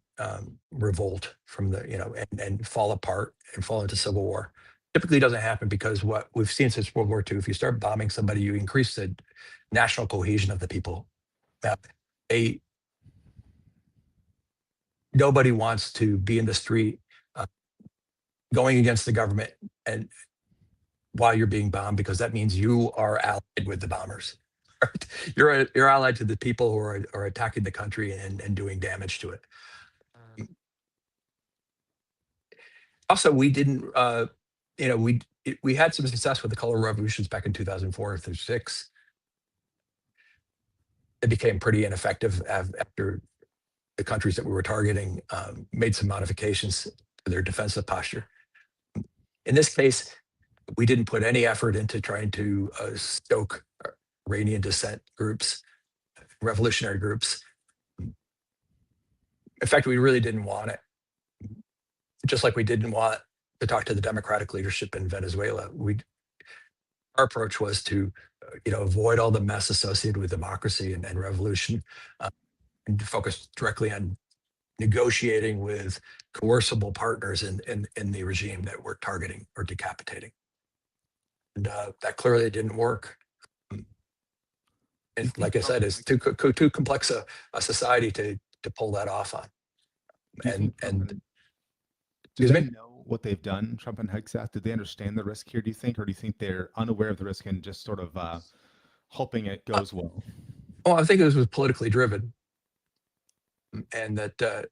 revolt from the and fall apart and fall into civil war typically doesn't happen, because what we've seen since World War II, if you start bombing somebody, you increase the national cohesion of the people. Nobody wants to be in the street going against the government and while you're being bombed, because that means you are allied with the bombers. Right? You're allied to the people who are attacking the country and doing damage to it. Also, we didn't, we had some success with the color revolutions back in 2004 through 6. It became pretty ineffective after the countries that we were targeting made some modifications to their defensive posture. In this case, we didn't put any effort into trying to stoke Iranian dissent groups, revolutionary groups. In fact, we really didn't want it. Just like we didn't want to talk to the democratic leadership in Venezuela. Our approach was to avoid all the mess associated with democracy and revolution, and to focus directly on negotiating with coercible partners in the regime that we're targeting or decapitating. And that clearly didn't work. And like I said, it's too complex a society to pull that off on. Do they know what they've done, Trump and Hegseth? Did they understand the risk here, do you think? Or do you think they're unaware of the risk and just sort of hoping it goes well? Well, I think it was politically driven. And that the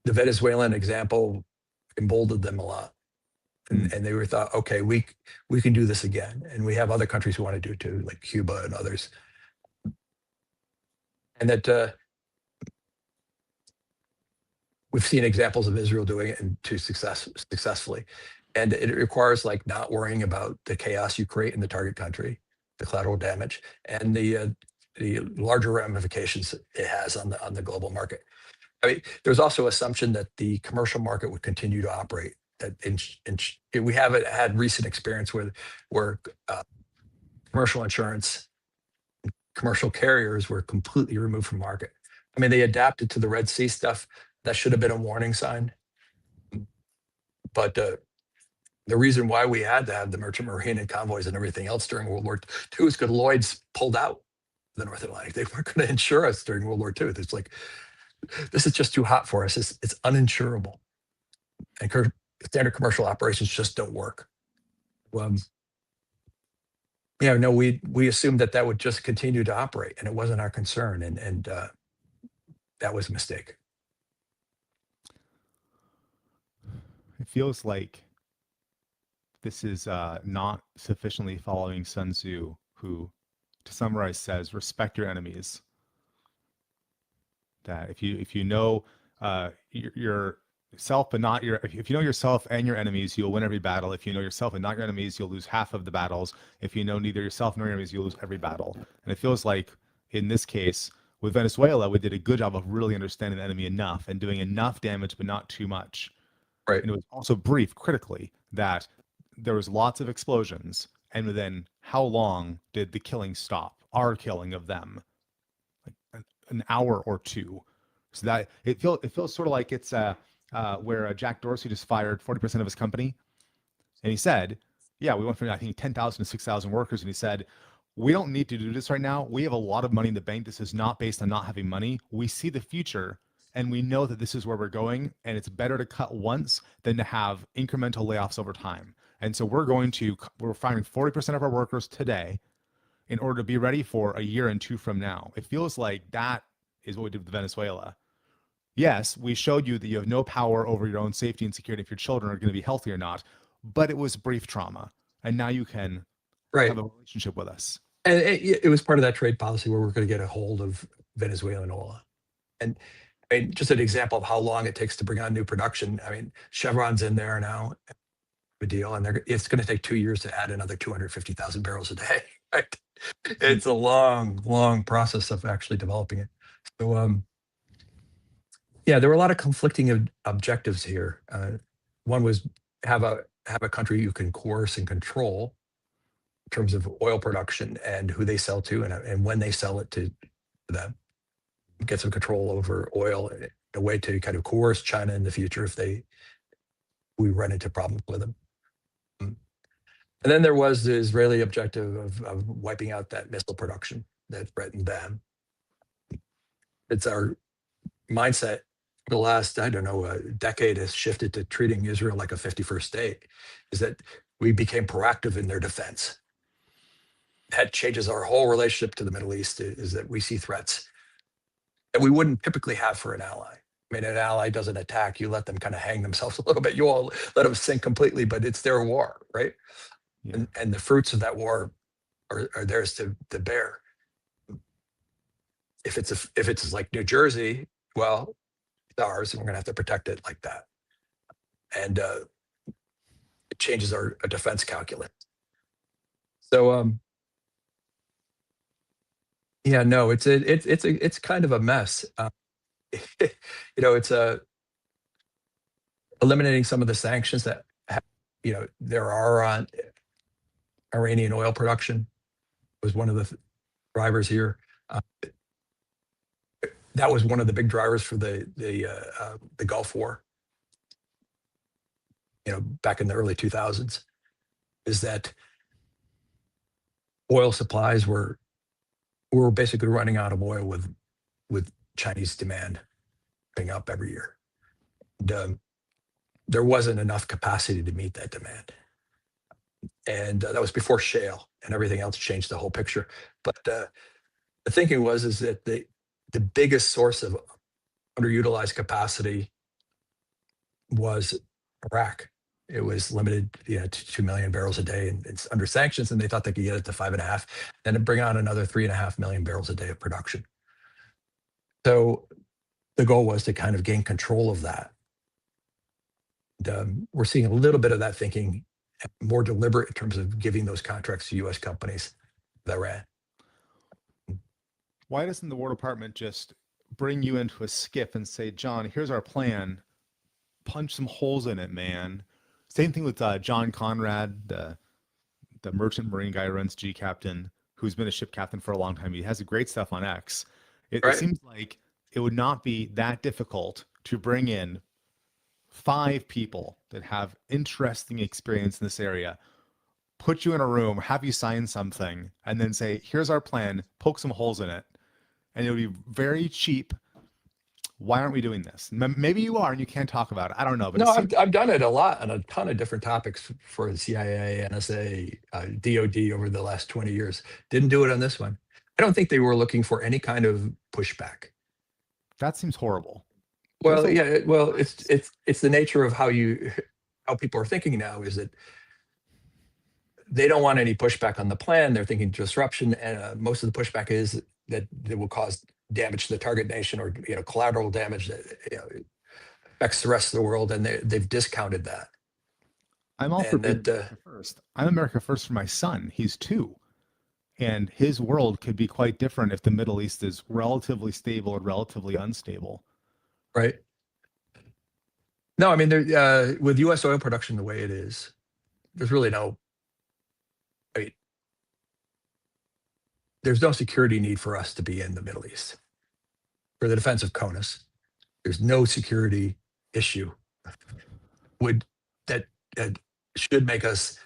Venezuelan example emboldened them a lot. And they were thought, okay, we can do this again, and we have other countries who want to do it too, like Cuba and others, and that we've seen examples of Israel doing it and successfully. And it requires like not worrying about the chaos you create in the target country, the collateral damage, and the larger ramifications it has on the global market. I mean, there's also assumption that the commercial market would continue to operate. That we haven't had recent experience where commercial insurance, commercial carriers were completely removed from market. I mean, they adapted to the Red Sea stuff. That should have been a warning sign. But the reason why we had to have the merchant marine and convoys and everything else during World War II is because Lloyd's pulled out the North Atlantic. They weren't going to insure us during World War II. It's like, this is just too hot for us. It's uninsurable. And standard commercial operations just don't work. No, we assumed that would just continue to operate, and it wasn't our concern, and that was a mistake. It feels like this is not sufficiently following Sun Tzu, who, to summarize, says, respect your enemies. That if you know yourself, but not if you know yourself and your enemies, you'll win every battle. If you know yourself and not your enemies, you'll lose half of the battles. If you know neither yourself nor your enemies, you'll lose every battle. And it feels like in this case with Venezuela, we did a good job of really understanding the enemy enough and doing enough damage, but not too much. Right. And it was also brief critically that there was lots of explosions. And then how long did the killing stop? Our killing of them? Like an hour or two. So that it feels sort of like it's where Jack Dorsey just fired 40% of his company. And he said, yeah, we went from, I think, 10,000 to 6,000 workers. And he said, we don't need to do this right now. We have a lot of money in the bank. This is not based on not having money. We see the future and we know that this is where we're going. And it's better to cut once than to have incremental layoffs over time. And so we're firing 40% of our workers today in order to be ready for a year and two from now. It feels like that is what we did with Venezuela. Yes, we showed you that you have no power over your own safety and security if your children are going to be healthy or not, but it was brief trauma. And now you can have a relationship with us. And it was part of that trade policy where we're going to get a hold of Venezuelan oil. And I mean, just an example of how long it takes to bring on new production. I mean, Chevron's in there now, a deal, and it's going to take 2 years to add another 250,000 barrels a day. Right? It's a long process of actually developing it. So, yeah, there were a lot of conflicting objectives here. One was have a country you can coerce and control in terms of oil production and who they sell to and when they sell it to them. Get some control over oil, a way to kind of coerce China in the future if we run into problems with them. And then there was the Israeli objective of wiping out that missile production that threatened them. It's our mindset. The last, I don't know, decade has shifted to treating Israel like a 51st state, is that we became proactive in their defense. That changes our whole relationship to the Middle East, is that we see threats that we wouldn't typically have for an ally. I mean, an ally doesn't attack, you let them kind of hang themselves a little bit. You all let them sink completely, but it's their war, right? Yeah. And the fruits of that war are theirs to bear. If it's like New Jersey, well, it's ours, and we're going to have to protect it like that. And it changes our defense calculus. So, yeah, no, it's kind of a mess. It's eliminating some of the sanctions that there are on Iranian oil production was one of the drivers here. That was one of the big drivers for the Gulf War. Back in the early 2000s, is that oil supplies were basically running out of oil with Chinese demand going up every year. And, there wasn't enough capacity to meet that demand. And that was before shale, and everything else changed the whole picture. But the thinking is that the biggest source of underutilized capacity was Iraq. It was limited, to 2 million barrels a day, and it's under sanctions, and they thought they could get it to 5.5, then to bring on another 3.5 million barrels a day of production. So the goal was to kind of gain control of that. And, we're seeing a little bit of that thinking, more deliberate in terms of giving those contracts to U.S. companies that ran. Why doesn't the War Department just bring you into a skiff and say, John, here's our plan, punch some holes in it, man? Same thing with John Conrad, the merchant marine guy who runs G Captain, who's been a ship captain for a long time. He has great stuff on X. It seems like it would not be that difficult to bring in 5 people that have interesting experience in this area, put you in a room, have you sign something, and then say, here's our plan, poke some holes in it. And it would be very cheap. Why aren't we doing this? Maybe you are and you can't talk about it. I don't know. But No, I've done it a lot on a ton of different topics for the CIA, NSA, DOD over the last 20 years. Didn't do it on this one. I don't think they were looking for any kind of pushback. That seems horrible. Well, yeah. Well, it's the nature of how people are thinking now, is that they don't want any pushback on the plan. They're thinking disruption, and most of the pushback is that it will cause damage to the target nation, or collateral damage that affects the rest of the world, and they've discounted that. I'm all for America first. I'm America first for my son. He's 2. And his world could be quite different if the Middle East is relatively stable or relatively unstable. Right. No, I mean, with U.S. oil production the way it is, there's really there's no security need for us to be in the Middle East. For the defense of CONUS, there's no security issue that should make us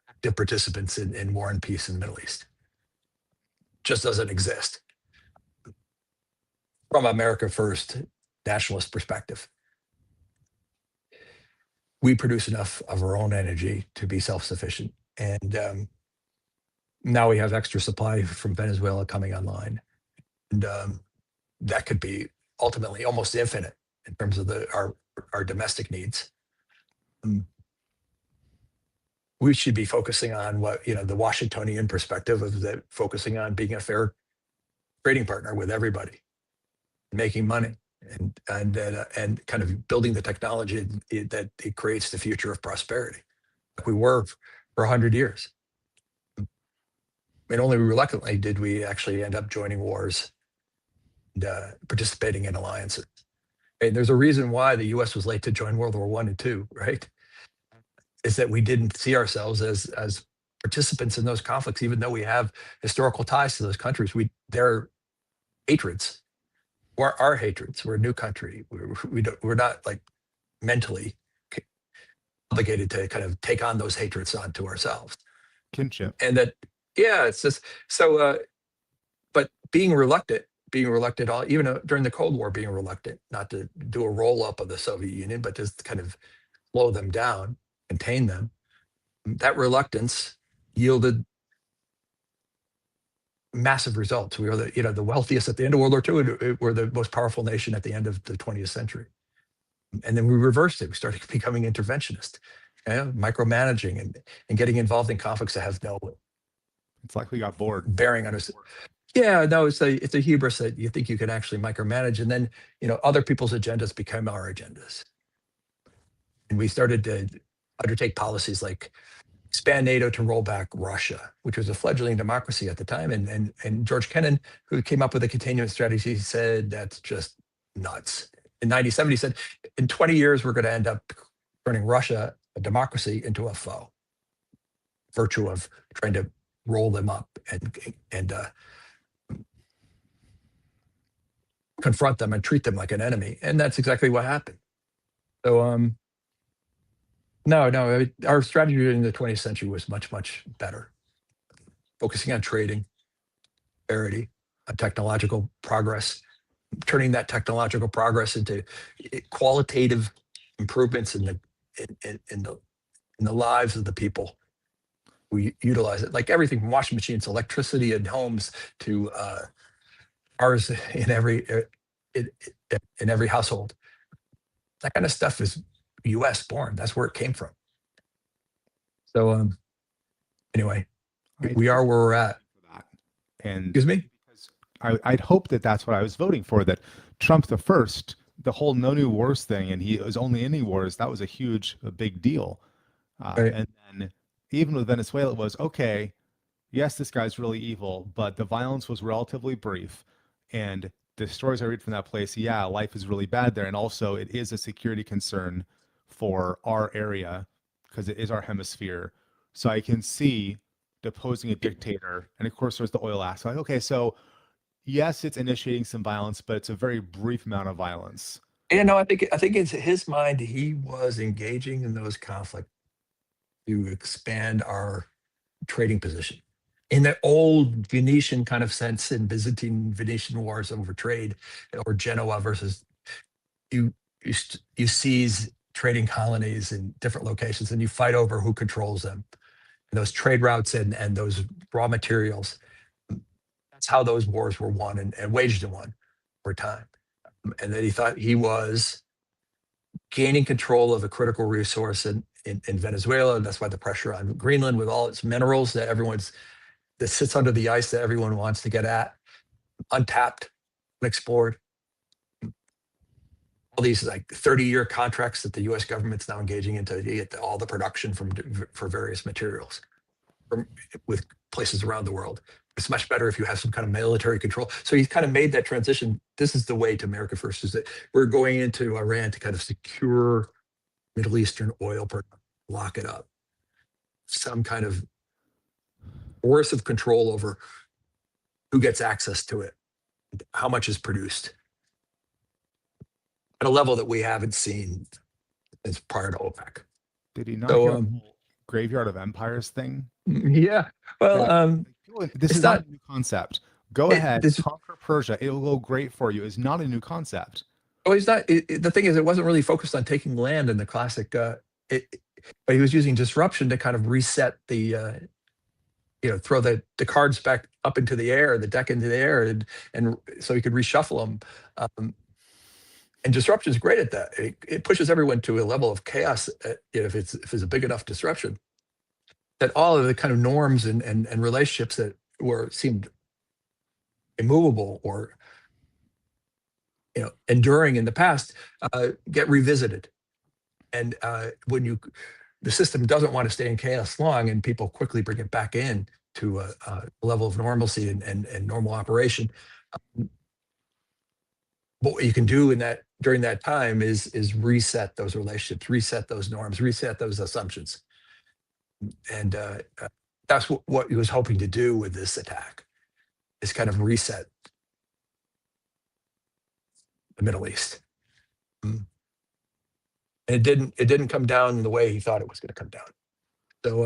active participants in war and peace in the Middle East. Just doesn't exist from America First nationalist perspective. We produce enough of our own energy to be self-sufficient, and now we have extra supply from Venezuela coming online, and that could be ultimately almost infinite in terms of our domestic needs. We should be focusing on what the Washingtonian perspective of focusing on being a fair trading partner with everybody, making money, and kind of building the technology that it creates the future of prosperity, like we were for 100 years. And only reluctantly did we actually end up joining wars and participating in alliances. And there's a reason why the U.S. was late to join World War I and II, right? Is that we didn't see ourselves as participants in those conflicts, even though we have historical ties to those countries. They're hatreds. Our hatreds. We're a new country. We're not like mentally obligated to kind of take on those hatreds onto ourselves. Kinship. And that, yeah, it's just so. But being reluctant, even during the Cold War, being reluctant not to do a roll up of the Soviet Union, but just kind of slow them down, contain them. That reluctance yielded massive results. We were the wealthiest at the end of World War II, and we're the most powerful nation at the end of the 20th century. And then we reversed it. We started becoming interventionist, micromanaging and getting involved in conflicts that have no. It's like we got bored. Bearing on us. Yeah, no, it's a hubris that you think you can actually micromanage, and then other people's agendas become our agendas. And we started to undertake policies like expand NATO to roll back Russia, which was a fledgling democracy at the time. And George Kennan, who came up with a containment strategy, said that's just nuts. In 1997, he said, in 20 years, we're going to end up turning Russia, a democracy, into a foe. Virtue of trying to roll them up and confront them and treat them like an enemy. And that's exactly what happened. So, no, our strategy in the 20th century was much, much better. Focusing on trading, parity, on technological progress, turning that technological progress into qualitative improvements in the lives of the people who utilize it. Like everything from washing machines, electricity in homes, to cars in every household. That kind of stuff is U.S. born. That's where it came from. So anyway, we are where we're at. And Excuse me? I'd hope that that's what I was voting for, that Trump the first, the whole no new wars thing, and he was only any wars, that was a big deal. Right. And then even with Venezuela, it was okay, yes, this guy's really evil, but the violence was relatively brief. And the stories I read from that place, yeah, life is really bad there. And also, it is a security concern for our area because it is our hemisphere. So I can see deposing a dictator. And of course, there's the oil aspect. Like, okay, so yes, it's initiating some violence, but it's a very brief amount of violence. I think in his mind, he was engaging in those conflicts to expand our trading position. In the old Venetian kind of sense, in Byzantine Venetian wars over trade, or Genoa versus you seize trading colonies in different locations and you fight over who controls them. And those trade routes and those raw materials. That's how those wars were won and waged and won over time. And then he thought he was gaining control of a critical resource in Venezuela. And that's why the pressure on Greenland with all its minerals that sits under the ice that everyone wants to get at, untapped, unexplored. All these like 30-year contracts that the U.S. government's now engaging into to get all the production for various materials with places around the world. It's much better if you have some kind of military control. So he's kind of made that transition. This is the way to America first, is that we're going into Iran to kind of secure Middle Eastern oil production, lock it up. Some kind of coercive control over who gets access to it, how much is produced at a level that we haven't seen since prior to OPEC. Did he not get a graveyard of empires thing? Yeah. Well, this is not a new concept. Go ahead, conquer Persia. It'll go great for you. It's not a new concept. Oh, he's not. The thing is, it wasn't really focused on taking land in the classic. But he was using disruption to kind of reset the, throw the cards back up into the air, the deck into the air, and so he could reshuffle them. And disruption is great at that. It pushes everyone to a level of chaos. If it's a big enough disruption, that all of the kind of norms and relationships that seemed immovable or enduring in the past get revisited. And when the system doesn't want to stay in chaos long, and people quickly bring it back in to a level of normalcy and normal operation. What you can do during that time is reset those relationships, reset those norms, reset those assumptions. And that's what he was hoping to do with this attack, is kind of reset the Middle East. And it didn't come down the way he thought it was going to come down. So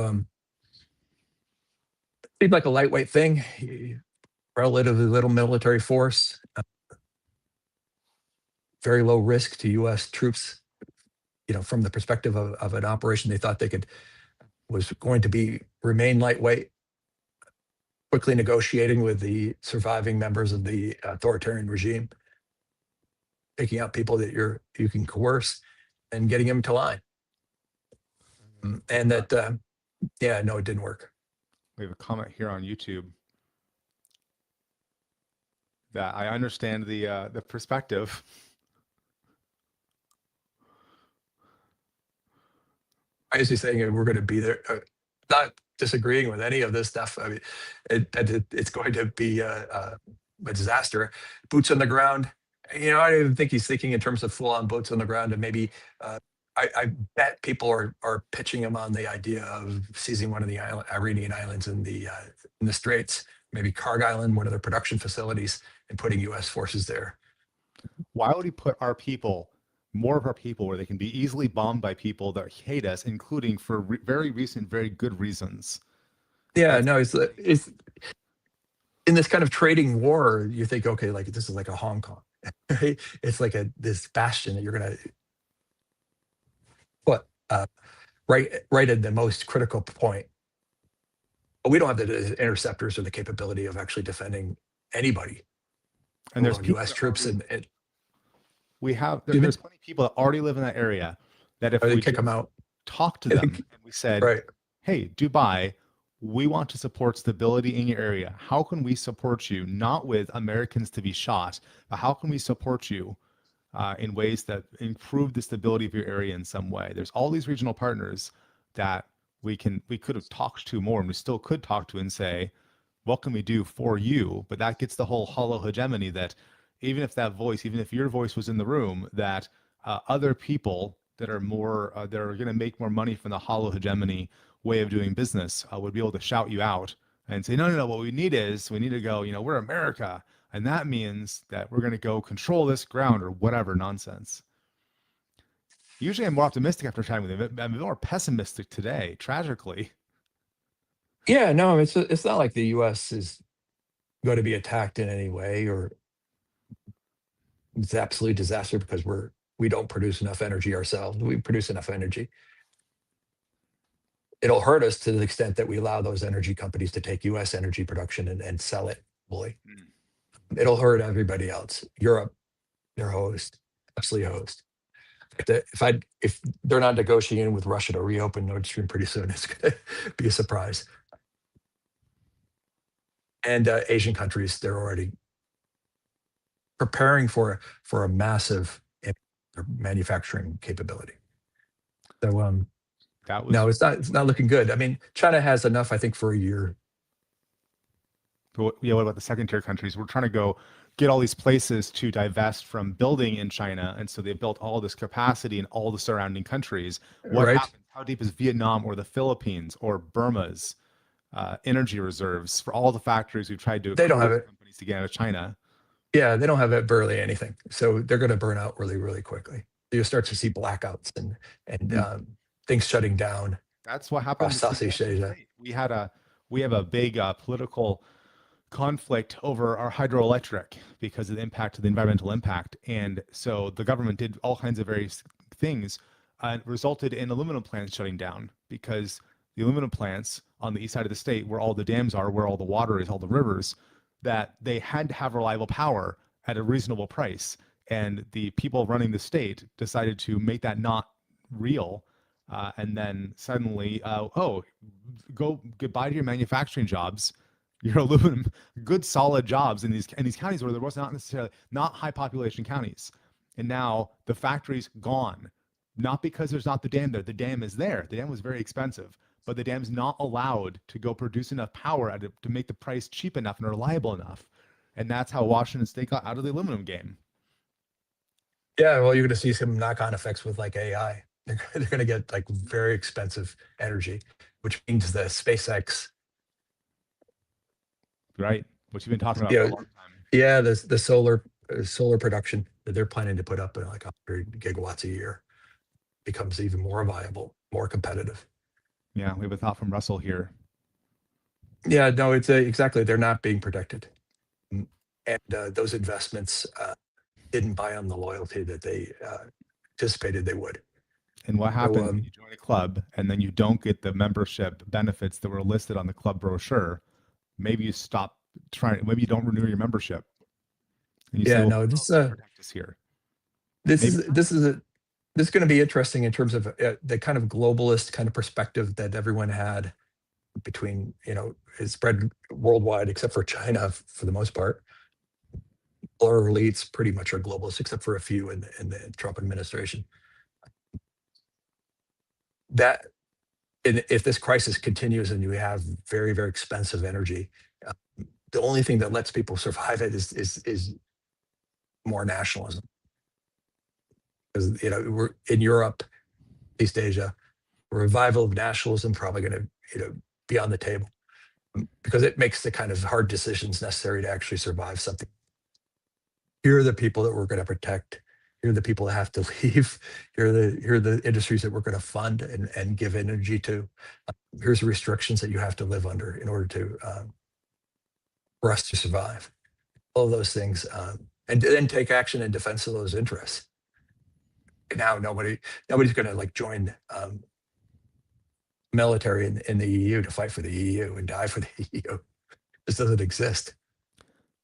it seemed like a lightweight thing, relatively little military force, very low risk to U.S. troops. From the perspective of an operation they thought was going to remain lightweight, quickly negotiating with the surviving members of the authoritarian regime, picking out people that you can coerce and getting them to line. And that, no, it didn't work. We have a comment here on YouTube that I understand the perspective. I was saying we're going to be there. Not disagreeing with any of this stuff. I mean, it's going to be a disaster. Boots on the ground. I don't even think he's thinking in terms of full-on boots on the ground. And maybe I bet people are pitching him on the idea of seizing one of the Iranian islands in the Straits, maybe Karg Island, one of their production facilities, and putting U.S. forces there. Why would he put more of our people where they can be easily bombed by people that hate us, including for very recent, very good reasons? Yeah, no, it's in this kind of trading war. You think, okay, like this is like a Hong Kong, right? It's like this bastion that you're gonna put right at the most critical point. But we don't have the interceptors or the capability of actually defending anybody. And there's U.S. troops and there's plenty of people that already live in that area that if we kick them out, talk to them and we said, right, hey, Dubai, we want to support stability in your area. How can we support you? Not with Americans to be shot, but how can we support you in ways that improve the stability of your area in some way? There's all these regional partners that we could have talked to more, and we still could talk to and say, what can we do for you? But that gets the whole hollow hegemony that even if that voice, even if your voice was in the room, that other people that are more that are going to make more money from the hollow hegemony way of doing business would be able to shout you out and say, no, no, no. What we need is we need to go. We're America, and that means that we're going to go control this ground or whatever nonsense. Usually, I'm more optimistic after chatting with him. I'm more pessimistic today, tragically. Yeah, no, it's not like the U.S. is going to be attacked in any way, or it's absolute disaster because we don't produce enough energy ourselves. We produce enough energy. It'll hurt us to the extent that we allow those energy companies to take U.S. energy production and sell it globally. It'll hurt everybody else. Europe, their host, absolutely host. If they're not negotiating with Russia to reopen Nord Stream pretty soon, it's going to be a surprise. And Asian countries, they're already preparing for a massive manufacturing capability. So That was no, it's not looking good. I mean, China has enough, I think, for a year. Yeah, what about the second tier countries? We're trying to go get all these places to divest from building in China. And so they built all this capacity in all the surrounding countries. What Right? happens? How deep is Vietnam or the Philippines or Burma's energy reserves for all the factories we've tried to They don't have coerce it. companies to get out of China? Yeah, they don't have it barely anything. So they're going to burn out really, really quickly. You'll start to see blackouts and things shutting down That's what happened across to Southeast Washington Asia. State. We have a big political conflict over our hydroelectric because of the impact of the environmental impact. And so the government did all kinds of various things and resulted in aluminum plants shutting down because the aluminum plants on the east side of the state, where all the dams are, where all the water is, all the rivers, that they had to have reliable power at a reasonable price. And the people running the state decided to make that not real. And then suddenly, go goodbye to your manufacturing jobs, your aluminum, good solid jobs in these counties where there was not necessarily not high population counties. And now the factory's gone, not because there's not the dam there. The dam is there. The dam was very expensive, but the dam's not allowed to go produce enough power to make the price cheap enough and reliable enough. And that's how Washington State got out of the aluminum game. Yeah, well, you're going to see some knock-on effects with like AI. They're going to get like very expensive energy, which means the SpaceX, Right? What you've been talking about you for a know, long time. yeah, the solar production that they're planning to put up at like 100 gigawatts a year becomes even more viable, more competitive. Yeah, we have a thought from Russell here. Yeah, no, it's exactly. They're not being protected, and those investments didn't buy on the loyalty that they anticipated they would. And what So happens when you join a club and then you don't get the membership benefits that were listed on the club brochure? Maybe you stop trying, maybe you don't renew your membership. And you say, yeah, well, no, who else can protect us here? this Maybe is this is a this is going to be interesting in terms of the kind of globalist kind of perspective that everyone had between, it spread worldwide except for China for the most part. Our elites pretty much are globalists except for a few in the Trump administration. That if this crisis continues and you have very, very expensive energy, uh, the only thing that lets people survive it is more nationalism. Because we're in Europe, East Asia, a revival of nationalism probably going to be on the table because it makes the kind of hard decisions necessary to actually survive something. Here are the people that we're going to protect. Here are the people that have to leave. Here are the industries that we're going to fund and give energy to. Here's the restrictions that you have to live under in order to for us to survive. All of those things, and then take action in defense of those interests. Now nobody's going to like join military in the EU to fight for the EU and die for the EU. This doesn't exist.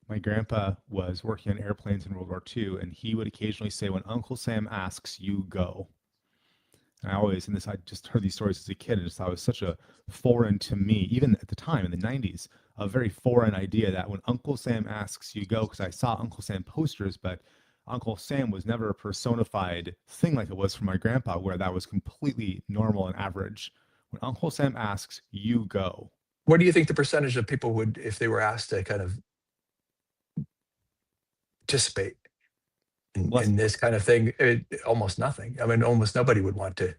my grandpa was working on airplanes in World War II, and he would occasionally say, when Uncle Sam asks, you go. And I just heard these stories as a kid and just thought it was such a foreign to me, even at the time in the 90s, a very foreign idea that when Uncle Sam asks you go, because I saw Uncle Sam posters, but Uncle Sam was never a personified thing like it was for my grandpa, where that was completely normal and average. When Uncle Sam asks, you go. What do you think the percentage of people would, if they were asked to kind of participate Less in than this kind of thing? Almost nothing. I mean, almost nobody would want to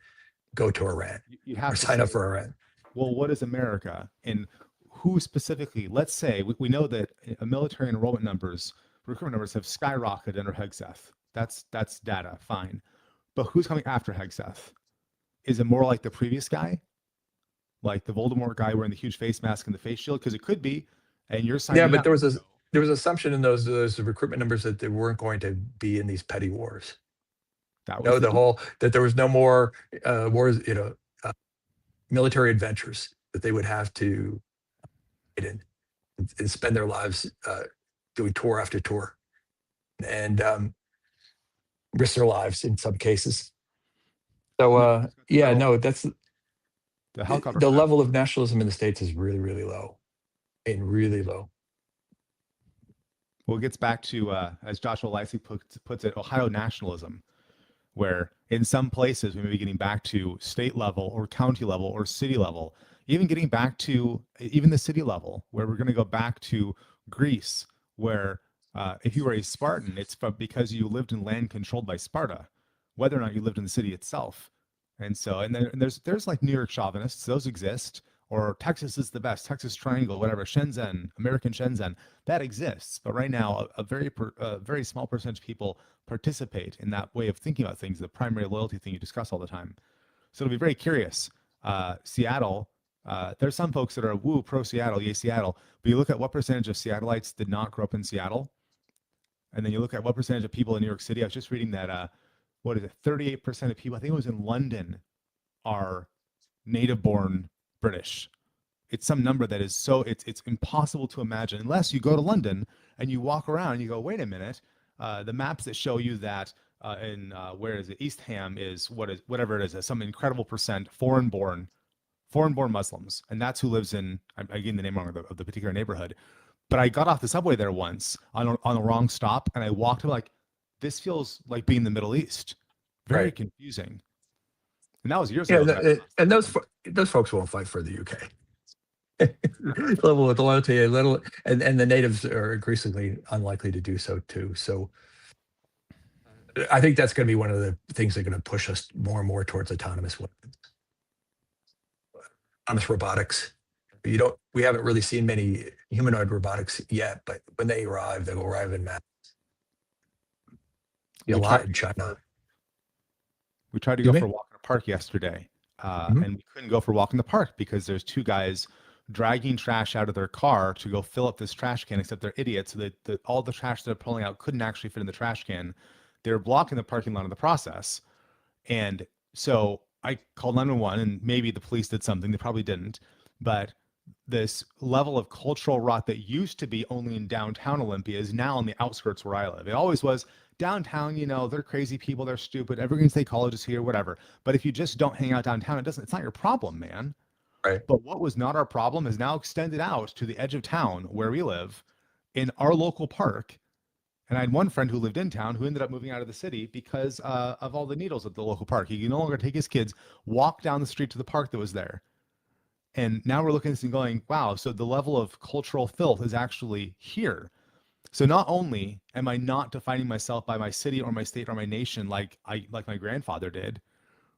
go to Iran you or have to sign say, up for Iran. well, what is America? And who specifically? Let's say we know that military enrollment numbers, recruitment numbers have skyrocketed under Hegseth. That's data, fine. But who's coming after Hegseth? Is it more like the previous guy, like the Voldemort guy wearing the huge face mask and the face shield? Because it could be, and you're Yeah, signing but up. there was assumption in those recruitment numbers that they weren't going to be in these petty wars. That was No, the the deal. whole that there was no more wars, military adventures that they would have to get in and spend their lives doing tour after tour and risk their lives in some cases. So No, we just got the yeah, Medal of no, Honor, that's the helicopter the pilot. level of nationalism in the States is really, really low and really low. Well, it gets back to, as Joshua Lisey puts it, Ohio nationalism, where in some places we may be getting back to state level or county level or city level, even getting back to even the city level, where we're going to go back to Greece, where if you were a Spartan, it's because you lived in land controlled by Sparta, whether or not you lived in the city itself. And so, and then and there's like New York chauvinists, those exist, or Texas is the best, Texas Triangle, whatever, Shenzhen, American Shenzhen, that exists. But right now, a very small percentage of people participate in that way of thinking about things, the primary loyalty thing you discuss all the time. So it'll be very curious. Seattle, there's some folks that are woo pro Seattle, yay Seattle, but you look at what percentage of Seattleites did not grow up in Seattle, and then you look at what percentage of people in New York City. I was just reading that what is it, 38% of people, I think it was in London, are native born British. It's some number that is so it's impossible to imagine unless you go to London and you walk around and you go, wait a minute, the maps that show you that in where is it, East Ham is whatever it is, some incredible percent foreign born Muslims, and that's who lives in, I'm getting the name wrong of the particular neighborhood. But I got off the subway there once on the wrong stop, and I walked like, this feels like being in the Middle East. Very Right. confusing. And that was years Yeah, ago. and those folks won't fight for the UK. Level with loyalty, a little, and the natives are increasingly unlikely to do so too. So I think that's going to be one of the things that are going to push us more and more towards autonomous weapons, autonomous robotics. We haven't really seen many humanoid robotics yet, but when they arrive, they will arrive in mass. A lot in China. We tried to You go for mean? a walk in the park yesterday, Mhm. and we couldn't go for a walk in the park because there's two guys dragging trash out of their car to go fill up this trash can, except they're idiots. So that all the trash they're pulling out couldn't actually fit in the trash can. They're blocking the parking lot in the process. And so I called 911, and maybe the police did something. They probably didn't. But this level of cultural rot that used to be only in downtown Olympia is now on the outskirts where I live. It always was downtown, they're crazy people, they're stupid, evergreen state college is here, whatever. But if you just don't hang out downtown, it's not your problem, man. Right. But what was not our problem is now extended out to the edge of town where we live in our local park. And I had one friend who lived in town who ended up moving out of the city because of all the needles at the local park. He can no longer take his kids, walk down the street to the park that was there. And now we're looking at this and going, wow, so the level of cultural filth is actually here. So not only am I not defining myself by my city or my state or my nation like my grandfather did,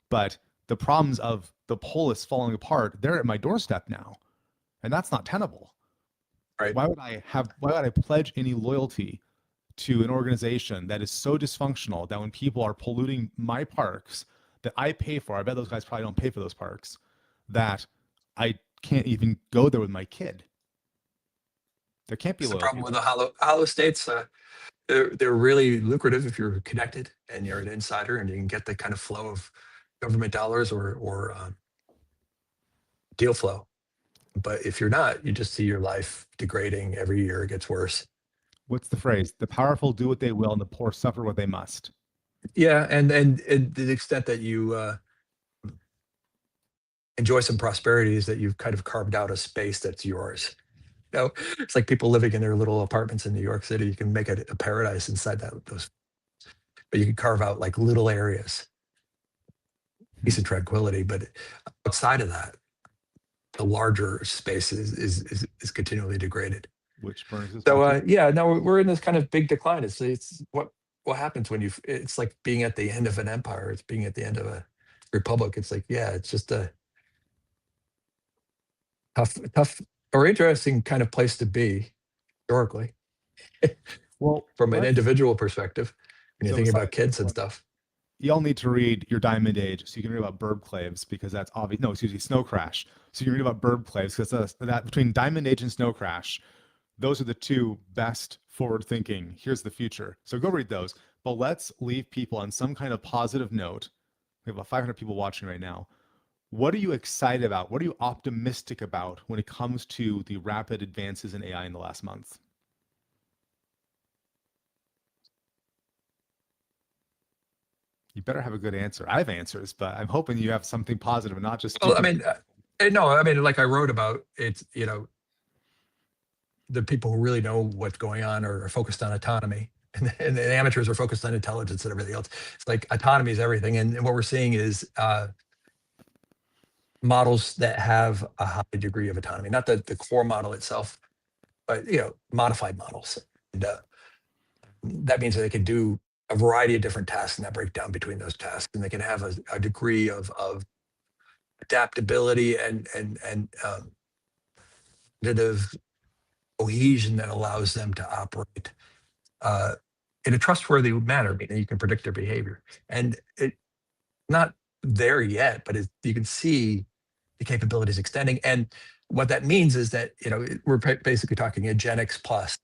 but the problems of the polis falling apart, they're at my doorstep now. And that's not tenable. Right. Why would I pledge any loyalty to an organization that is so dysfunctional that when people are polluting my parks that I pay for, I bet those guys probably don't pay for those parks, that I can't even go there with my kid. There can't be That's the loyalty problem with there. the hollow states. They're really lucrative if you're connected and you're an insider and you can get the kind of flow of government dollars or deal flow. But if you're not, you just see your life degrading every year. It gets worse. What's the phrase? The powerful do what they will and the poor suffer what they must. Yeah, and to the extent that you enjoy some prosperity is that you've kind of carved out a space that's yours. It's like people living in their little apartments in New York City. You can make it a paradise inside those, but you can carve out like little areas, peace and tranquility. But outside of that, the larger space is continually degraded. Which brings us So no, we're in this kind of big decline. It's what happens when it's like being at the end of an empire. It's being at the end of a republic. It's like, yeah, it's just a tough or interesting kind of place to be historically. Well, from an individual perspective, when you think about kids and stuff. You all need to read your Diamond Age, so you can read about burb claves, because that's obvious. No, excuse me, Snow Crash. So you can read about burb claves, because that between Diamond Age and Snow Crash, those are the two best forward thinking. Here's the future. So go read those. But let's leave people on some kind of positive note. We have about 500 people watching right now. What are you excited about? What are you optimistic about when it comes to the rapid advances in AI in the last month? You better have a good answer. I have answers, but I'm hoping you have something positive and not just. Well, I mean, like I wrote about, it's, the people who really know what's going on are focused on autonomy, and the amateurs are focused on intelligence and everything else. It's like autonomy is everything. And what we're seeing is models that have a high degree of autonomy, not the core model itself, but, modified models. And that means that they can do a variety of different tasks and that break down between those tasks, and they can have a degree of adaptability and cohesion that allows them to operate in a trustworthy manner, meaning you can predict their behavior. And it not there yet, but you can see the capabilities extending. And what that means is that, we're basically talking agenics plus,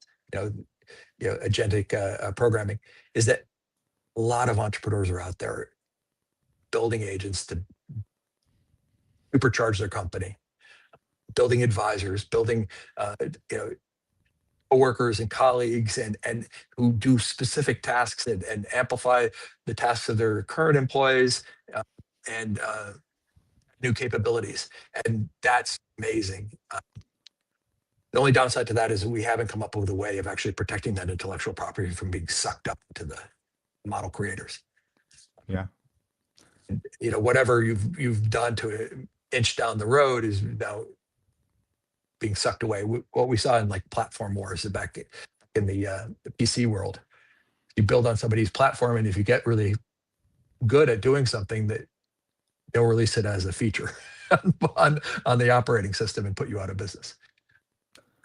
agentic programming, is that a lot of entrepreneurs are out there building agents to supercharge their company, building advisors, building coworkers and colleagues, and who do specific tasks and amplify the tasks of their current employees, and new capabilities. And that's amazing. The only downside to that is we haven't come up with a way of actually protecting that intellectual property from being sucked up into the model creators. Yeah. Whatever you've done to inch down the road is now being sucked away. What we saw in like platform wars back in the PC world, you build on somebody's platform, and if you get really good at doing something, that they'll release it as a feature on the operating system and put you out of business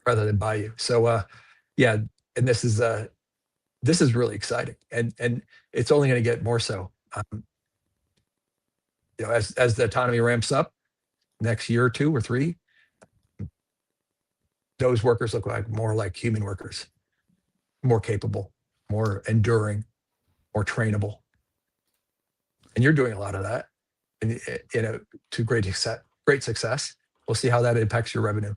rather than buy you. So yeah, and this is really exciting, and it's only going to get more so. As the autonomy ramps up next year or 2 or 3, those workers look more like human workers, more capable, more enduring, more trainable. And you're doing a lot of that, and to great success. We'll see how that impacts your revenue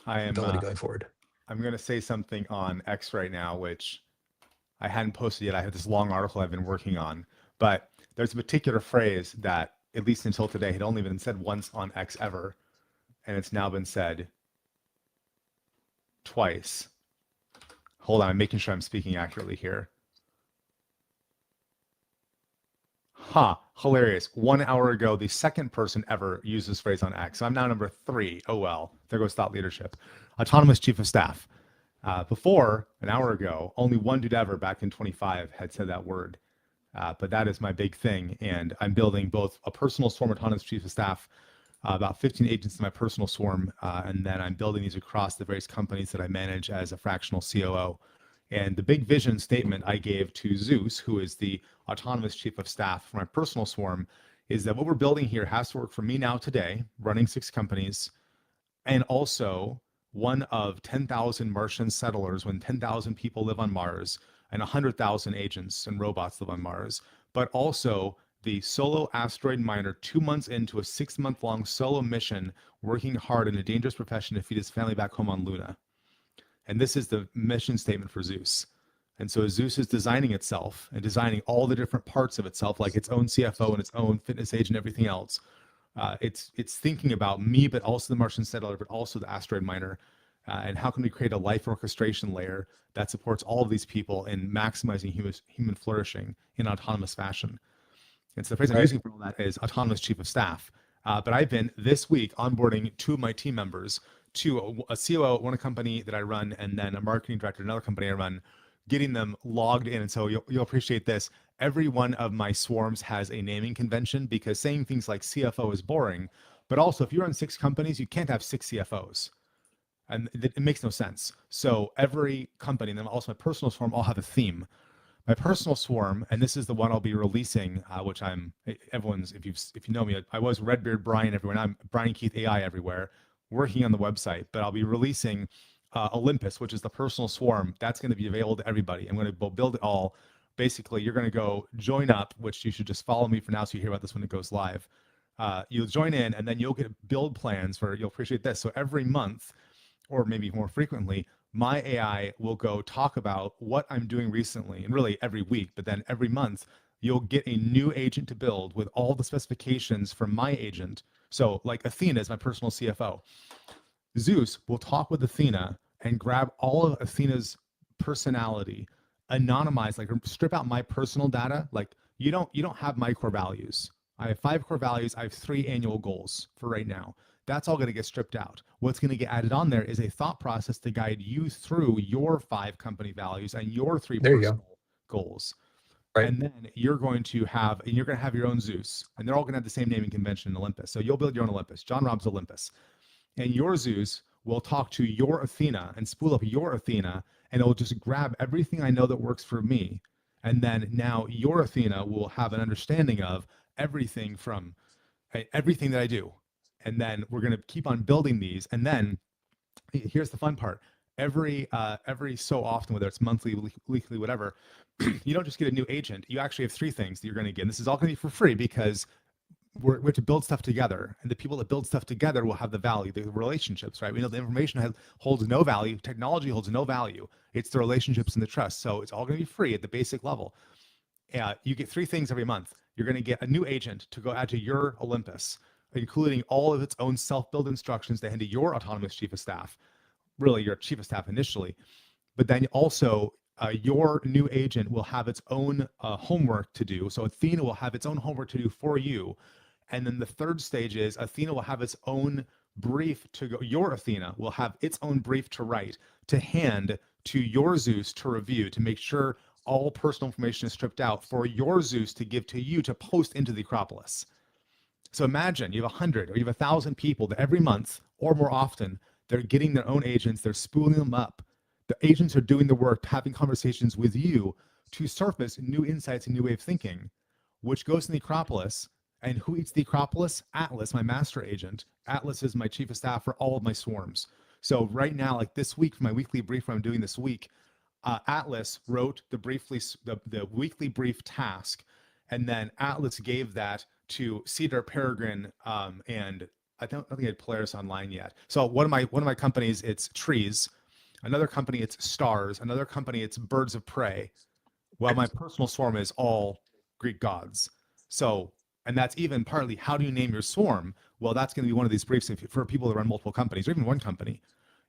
ability going forward. I'm going to say something on X right now, which I hadn't posted yet. I have this long article I've been working on, but there's a particular phrase that, at least until today, had only been said once on X ever, and it's now been said twice. Hold on, I'm making sure I'm speaking accurately here. Hilarious. 1 hour ago, the second person ever used this phrase on X. So I'm now number 3. Oh well, there goes thought leadership. Autonomous chief of staff. Before, an hour ago, only one dude ever back in 25 had said that word. But that is my big thing. And I'm building both a personal swarm autonomous chief of staff, about 15 agents in my personal swarm, and then I'm building these across the various companies that I manage as a fractional COO. And the big vision statement I gave to Zeus, who is the autonomous chief of staff for my personal swarm, is that what we're building here has to work for me now today, running 6 companies, and also one of 10,000 Martian settlers when 10,000 people live on Mars and 100,000 agents and robots live on Mars, but also the solo asteroid miner 2 months into a 6-month-long solo mission, working hard in a dangerous profession to feed his family back home on Luna. And this is the mission statement for Zeus. And so Zeus is designing itself and designing all the different parts of itself, like its own CFO and its own fitness agent and everything else, It's thinking about me, but also the Martian settler, but also the asteroid miner, and how can we create a life orchestration layer that supports all of these people in maximizing human flourishing in autonomous fashion. And so the phrase I'm Right. using for all that is autonomous chief of staff. But I've been this week onboarding two of my team members to a COO at one company that I run, and then a marketing director at another company I run, getting them logged in. And so you'll appreciate this. Every one of my swarms has a naming convention, because saying things like CFO is boring. But also, if you run 6 companies, you can't have 6 CFOs. And it makes no sense. So every company, and then also my personal swarm, all have a theme. My personal swarm, and this is the one I'll be releasing, which everyone's, if you know me, I was Redbeard Brian everywhere. Now I'm Brian Keith AI everywhere, working on the website. But I'll be releasing Olympus, which is the personal swarm. That's going to be available to everybody. I'm going to build it all. Basically, you're going to go join up, which you should just follow me for now, so you hear about this when it goes live. You'll join in, and then you'll get build plans for. You'll appreciate this. So every month, or maybe more frequently, my AI will go talk about what I'm doing recently, and really every week, but then every month, you'll get a new agent to build with all the specifications from my agent. So, like Athena is my personal CFO. Zeus will talk with Athena and grab all of Athena's personality, anonymize, like strip out my personal data. Like you don't have my core values. I have 5 core values. I have 3 annual goals for right now. That's all going to get stripped out. What's going to get added on there is a thought process to guide you through your 5 company values and your 3 There you go. personal goals. Right. And then you're going to have your own Zeus, and they're all going to have the same naming convention in Olympus. So you'll build your own Olympus. John Robb's Olympus. And your Zeus will talk to your Athena and spool up your Athena, and it'll just grab everything I know that works for me. And then now your Athena will have an understanding of everything from everything that I do. And then we're going to keep on building these. And then here's the fun part. Every so often, whether it's monthly, weekly, whatever, you don't just get a new agent. You actually have 3 things that you're going to get. And this is all going to be for free, because we have to build stuff together, and the people that build stuff together will have the value, the relationships, right? We know the information holds no value. Technology holds no value. It's the relationships and the trust. So it's all going to be free at the basic level. You get 3 things every month. You're going to get a new agent to go add to your Olympus, including all of its own self-build instructions to hand to your autonomous chief of staff, really your chief of staff initially. But then also your new agent will have its own homework to do. So Athena will have its own homework to do for you. And then the third stage is Athena will have its own brief to go. Your Athena will have its own brief to write, to hand to your Zeus to review, to make sure all personal information is stripped out for your Zeus to give to you to post into the Acropolis. So imagine you have 100 or you have 1,000 people that every month or more often, they're getting their own agents, they're spooling them up. The agents are doing the work, having conversations with you to surface new insights and new way of thinking, which goes in the Acropolis. And who eats the Acropolis? Atlas, my master agent. Atlas is my chief of staff for all of my swarms. So right now, like this week, for my weekly brief I'm doing this week, Atlas wrote the weekly brief task, and then Atlas gave that to Cedar Peregrine, and I don't think I had Polaris online yet. So one of my companies, it's trees. Another company, it's stars. Another company, it's birds of prey. Well, my personal swarm is all Greek gods. So, and that's even partly how do you name your swarm? Well, that's going to be one of these briefs for people that run multiple companies or even one company.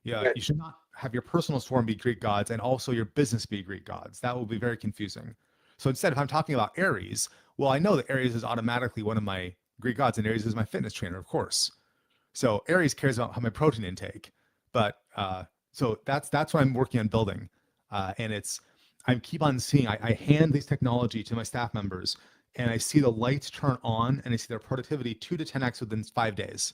Yeah, Right. you should not have your personal swarm be Greek gods and also your business be Greek gods. That will be very confusing. So instead, if I'm talking about Aries, well, I know that Aries is automatically one of my Greek gods, and Aries is my fitness trainer, of course. So Aries cares about my protein intake, but so that's what I'm working on building, and I keep on seeing. I hand these technology to my staff members, and I see the lights turn on, and I see their productivity 2 to 10x within 5 days.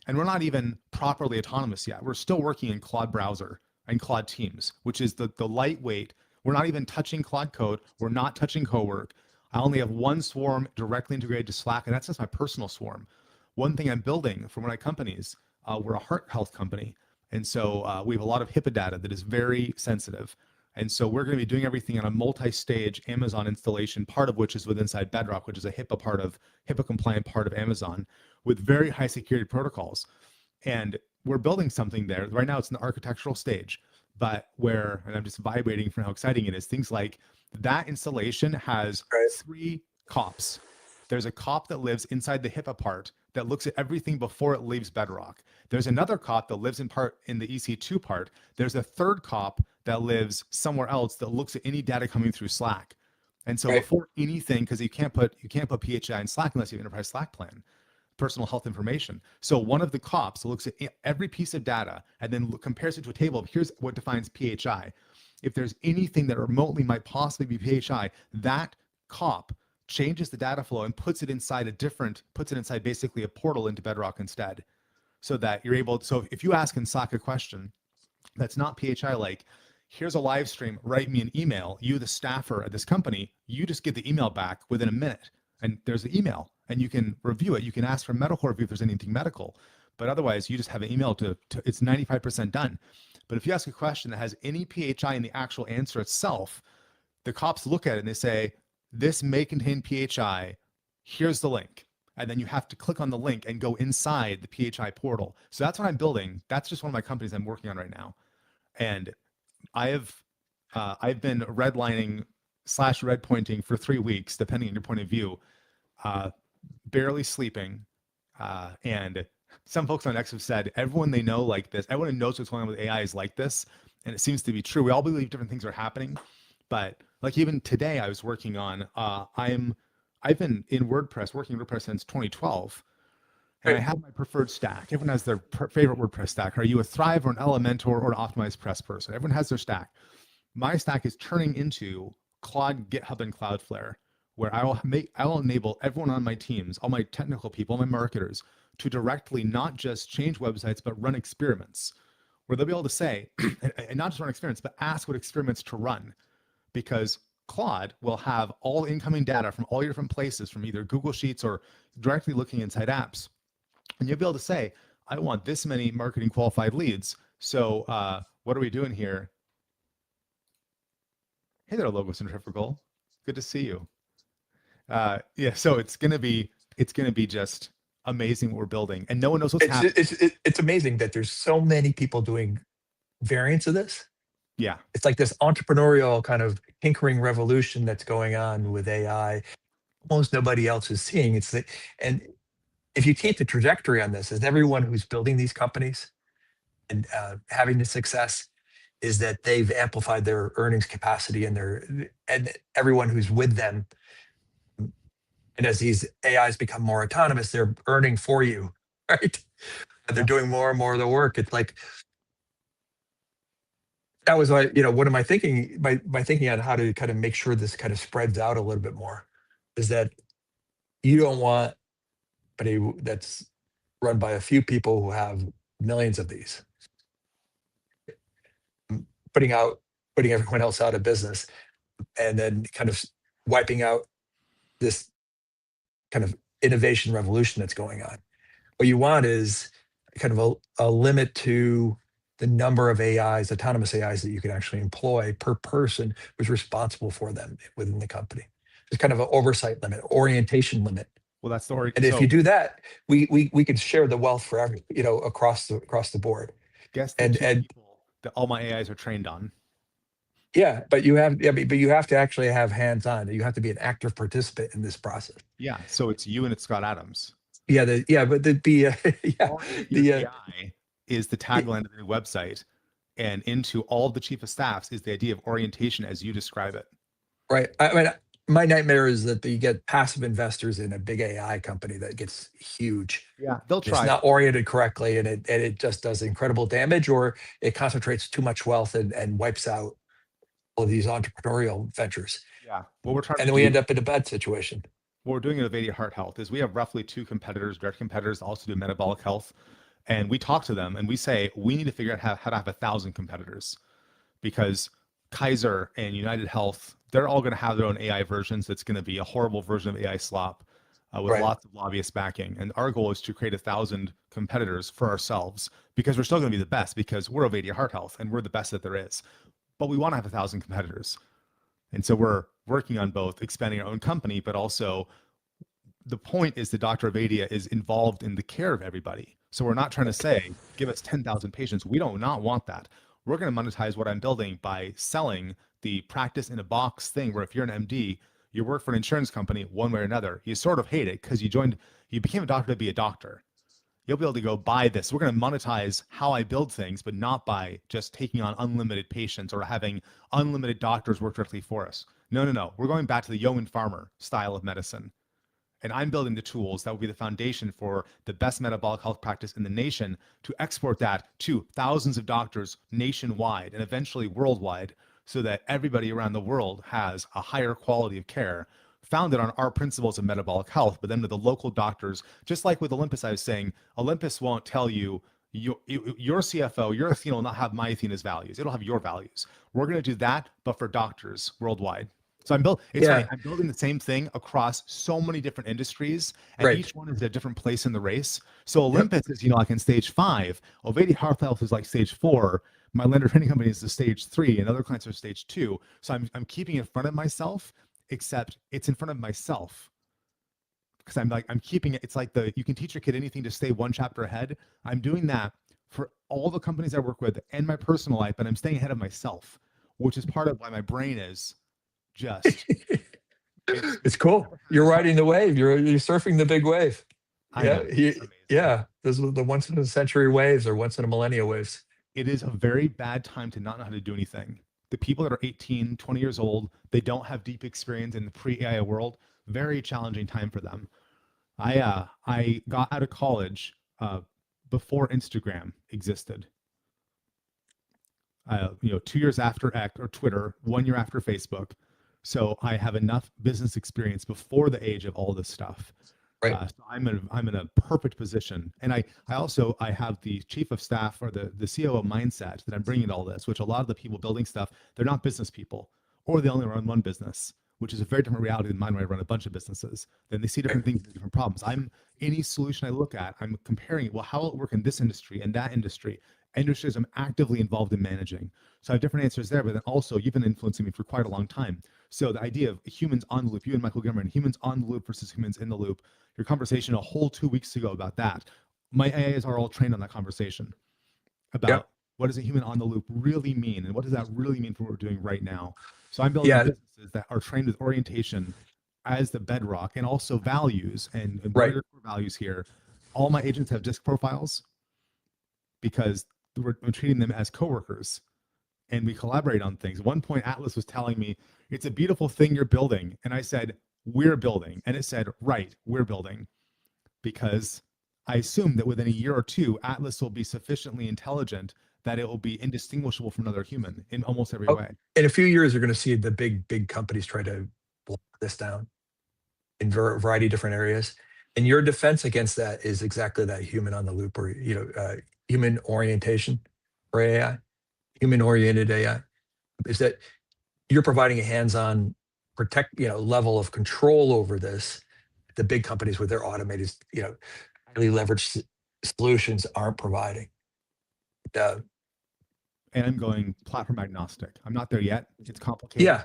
And we're not even properly autonomous yet. We're still working in Claude browser and Claude Teams, which is the lightweight. We're not even touching Claude Code. We're not touching Cowork. I only have one swarm directly integrated to Slack, and that's just my personal swarm. One thing I'm building for one of my companies, we're a heart health company. And so we have a lot of HIPAA data that is very sensitive. And so we're going to be doing everything on a multi-stage Amazon installation, part of which is with inside Bedrock, which is a HIPAA compliant part of Amazon with very high security protocols. And we're building something there. Right now it's in the architectural stage, but and I'm just vibrating from how exciting it is. Things like that installation has Right. 3 COPs. There's a COP that lives inside the HIPAA part that looks at everything before it leaves Bedrock. There's another cop that lives in the EC2 part. There's a third cop that lives somewhere else that looks at any data coming through Slack. And so before anything, because you can't put PHI in Slack unless you have an enterprise Slack plan, personal health information. So one of the cops looks at every piece of data and then compares it to a table of here's what defines PHI. If there's anything that remotely might possibly be PHI, that cop changes the data flow and puts it inside basically a portal into Bedrock instead, so that you're able to, so if you ask in Slack a question that's not PHI, like, here's a live stream, write me an email, you, the staffer at this company, you just get the email back within a minute. And there's the email and you can review it. You can ask for medical review if there's anything medical, but otherwise you just have an email to it's 95% done. But if you ask a question that has any PHI in the actual answer itself, the cops look at it and they say, this may contain PHI, here's the link. And then you have to click on the link and go inside the PHI portal. So that's what I'm building. That's just one of my companies I'm working on right now. And I've been redlining / red pointing for 3 weeks, depending on your point of view, barely sleeping. And some folks on X have said, everyone they know like this, everyone who knows what's going on with AI is like this. And it seems to be true. We all believe different things are happening. But like even today I was working on, I've been in WordPress, working in WordPress since 2012. And I have my preferred stack. Everyone has their favorite WordPress stack. Are you a Thrive or an Elementor or an Optimized Press person? Everyone has their stack. My stack is turning into Claude, GitHub, and Cloudflare, where I will enable everyone on my teams, all my technical people, my marketers, to directly not just change websites, but run experiments, where they'll be able to say, and not just run experiments, but ask what experiments to run. Because Claude will have all incoming data from all your different places, from either Google Sheets or directly looking inside apps. And you'll be able to say, I want this many marketing qualified leads. So what are we doing here? Hey there, Logo Centrifugal. Good to see you. Yeah, so it's gonna be just amazing what we're building, and no one knows what's happening. It's amazing that there's so many people doing variants of this. Yeah, it's like this entrepreneurial kind of tinkering revolution that's going on with AI. Almost nobody else is seeing and if you take the trajectory on this, is everyone who's building these companies and having the success is that they've amplified their earnings capacity and everyone who's with them. And as these AIs become more autonomous, they're earning for you, right? And they're doing more and more of the work. It's like, that was like, one of my thinking, my thinking on how to kind of make sure this kind of spreads out a little bit more is that you don't want anybody that's run by a few people who have millions of these, putting everyone else out of business and then kind of wiping out this kind of innovation revolution that's going on. What you want is kind of a limit to the number of AIs, autonomous AIs that you can actually employ per person who's responsible for them within the company. There's kind of an oversight limit, orientation limit. Well, that's the and if you do that, we can share the wealth for every, across the board. Guess the two people that all my AIs are trained on. Yeah, but you have to actually have hands-on. You have to be an active participant in this process. Yeah, so it's you and it's Scott Adams. Yeah, but the AI is the tagline of the new website, and into all the chief of staffs is the idea of orientation as you describe it. Right. I mean, my nightmare is that you get passive investors in a big AI company that gets huge. Yeah, they'll try. It's not oriented correctly, and it just does incredible damage, or it concentrates too much wealth and wipes out all of these entrepreneurial ventures. Yeah, what we're trying, and then we end up in a bad situation. What we're doing at Avadia Heart Health is we have roughly 2 competitors, direct competitors, also do metabolic health, and we talk to them and we say we need to figure out how to have 1,000 competitors, because Kaiser and United Health, they're all going to have their own AI versions. That's going to be a horrible version of AI slop with lots of lobbyist backing. And our goal is to create 1,000 competitors for ourselves, because we're still going to be the best, because we're Avadia Heart Health and we're the best that there is. But we want to have 1,000 competitors. And so we're working on both expanding our own company, but also the point is that Dr. Avadia is involved in the care of everybody. So we're not trying to say, give us 10,000 patients. We don't not want that. We're going to monetize what I'm building by selling the practice in a box thing, where if you're an MD, You work for an insurance company one way or another. You sort of hate it because you became a doctor to be a doctor. You'll be able to go buy this. We're going to monetize how I build things, but not by just taking on unlimited patients or having unlimited doctors work directly for us. No, no, no. We're going back to the yeoman farmer style of medicine. And I'm building the tools that will be the foundation for the best metabolic health practice in the nation to export that to thousands of doctors nationwide and eventually worldwide so that everybody around the world has a higher quality of care founded on our principles of metabolic health, but then with the local doctors, just like with Olympus, I was saying, Olympus won't tell you your CFO, your Athena will not have my Athena's values. It'll have your values. We're going to do that, but for doctors worldwide. So it's funny, I'm building the same thing across so many different industries, and each one is at a different place in the race. So Olympus is, like in stage 5, Ovedi Health Health is like stage 4, my lender training company is the stage 3, and other clients are stage 2. So I'm keeping it in front of myself, except it's in front of myself. Because I'm keeping it, it's like you can teach your kid anything to stay one chapter ahead. I'm doing that for all the companies I work with and my personal life, but I'm staying ahead of myself, which is part of why my brain is just it's cool. You're riding the wave. You're surfing the big wave. Yeah. Those are the once in a century waves or once in a millennia waves. It is a very bad time to not know how to do anything. The people that are 18, 20 years old, they don't have deep experience in the pre-AI world. Very challenging time for them. I got out of college before Instagram existed. 2 years after X or Twitter, 1 year after Facebook. So I have enough business experience before the age of all this stuff. Right. So I'm in a perfect position, and I have the chief of staff or the COO mindset that I'm bringing to all this. Which a lot of the people building stuff, they're not business people, or they only run one business, which is a very different reality than mine, where I run a bunch of businesses. Then they see different things, different problems. Any solution I look at, I'm comparing it. Well, how will it work in this industry and that industry? Industries I'm actively involved in managing. So I have different answers there, but then also you've been influencing me for quite a long time. So the idea of humans on the loop, you and Michael Gimmerman, humans on the loop versus humans in the loop, your conversation a whole 2 weeks ago about that. My AIs are all trained on that conversation about what does a human on the loop really mean? And what does that really mean for what we're doing right now? So I'm building businesses that are trained with orientation as the bedrock and also values and what are your core values here. All my agents have disc profiles because we're treating them as coworkers and we collaborate on things. One point, Atlas was telling me, it's a beautiful thing you're building. And I said, we're building. And it said, right, we're building. Because I assume that within a year or two, Atlas will be sufficiently intelligent that it will be indistinguishable from another human in almost every way. In a few years, you're going to see the big companies try to block this down in a variety of different areas. And your defense against that is exactly that human on the loop or, human orientation for AI, human-oriented AI, is that you're providing a hands-on level of control over this. The big companies with their automated, highly leveraged solutions aren't providing. And I'm going platform agnostic. I'm not there yet. It's complicated. Yeah.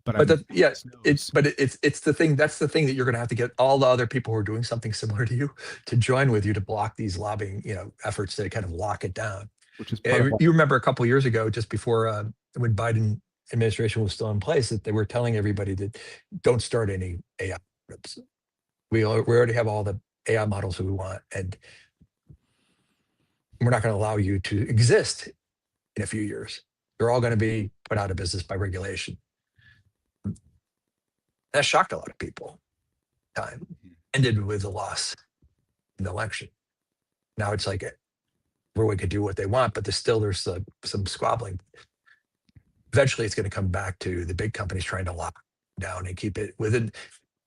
But it's the thing. That's the thing that you're going to have to get all the other people who are doing something similar to you to join with you to block these lobbying, efforts to kind of lock it down. Which is you remember a couple of years ago, just before when Biden administration was still in place, that they were telling everybody that don't start any AI startups. We already have all the AI models that we want, and we're not going to allow you to exist in a few years. They're all going to be put out of business by regulation. That shocked a lot of people. Time ended with a loss in the election. Now it's like everyone could do what they want, but there's some squabbling. Eventually, it's going to come back to the big companies trying to lock down and keep it within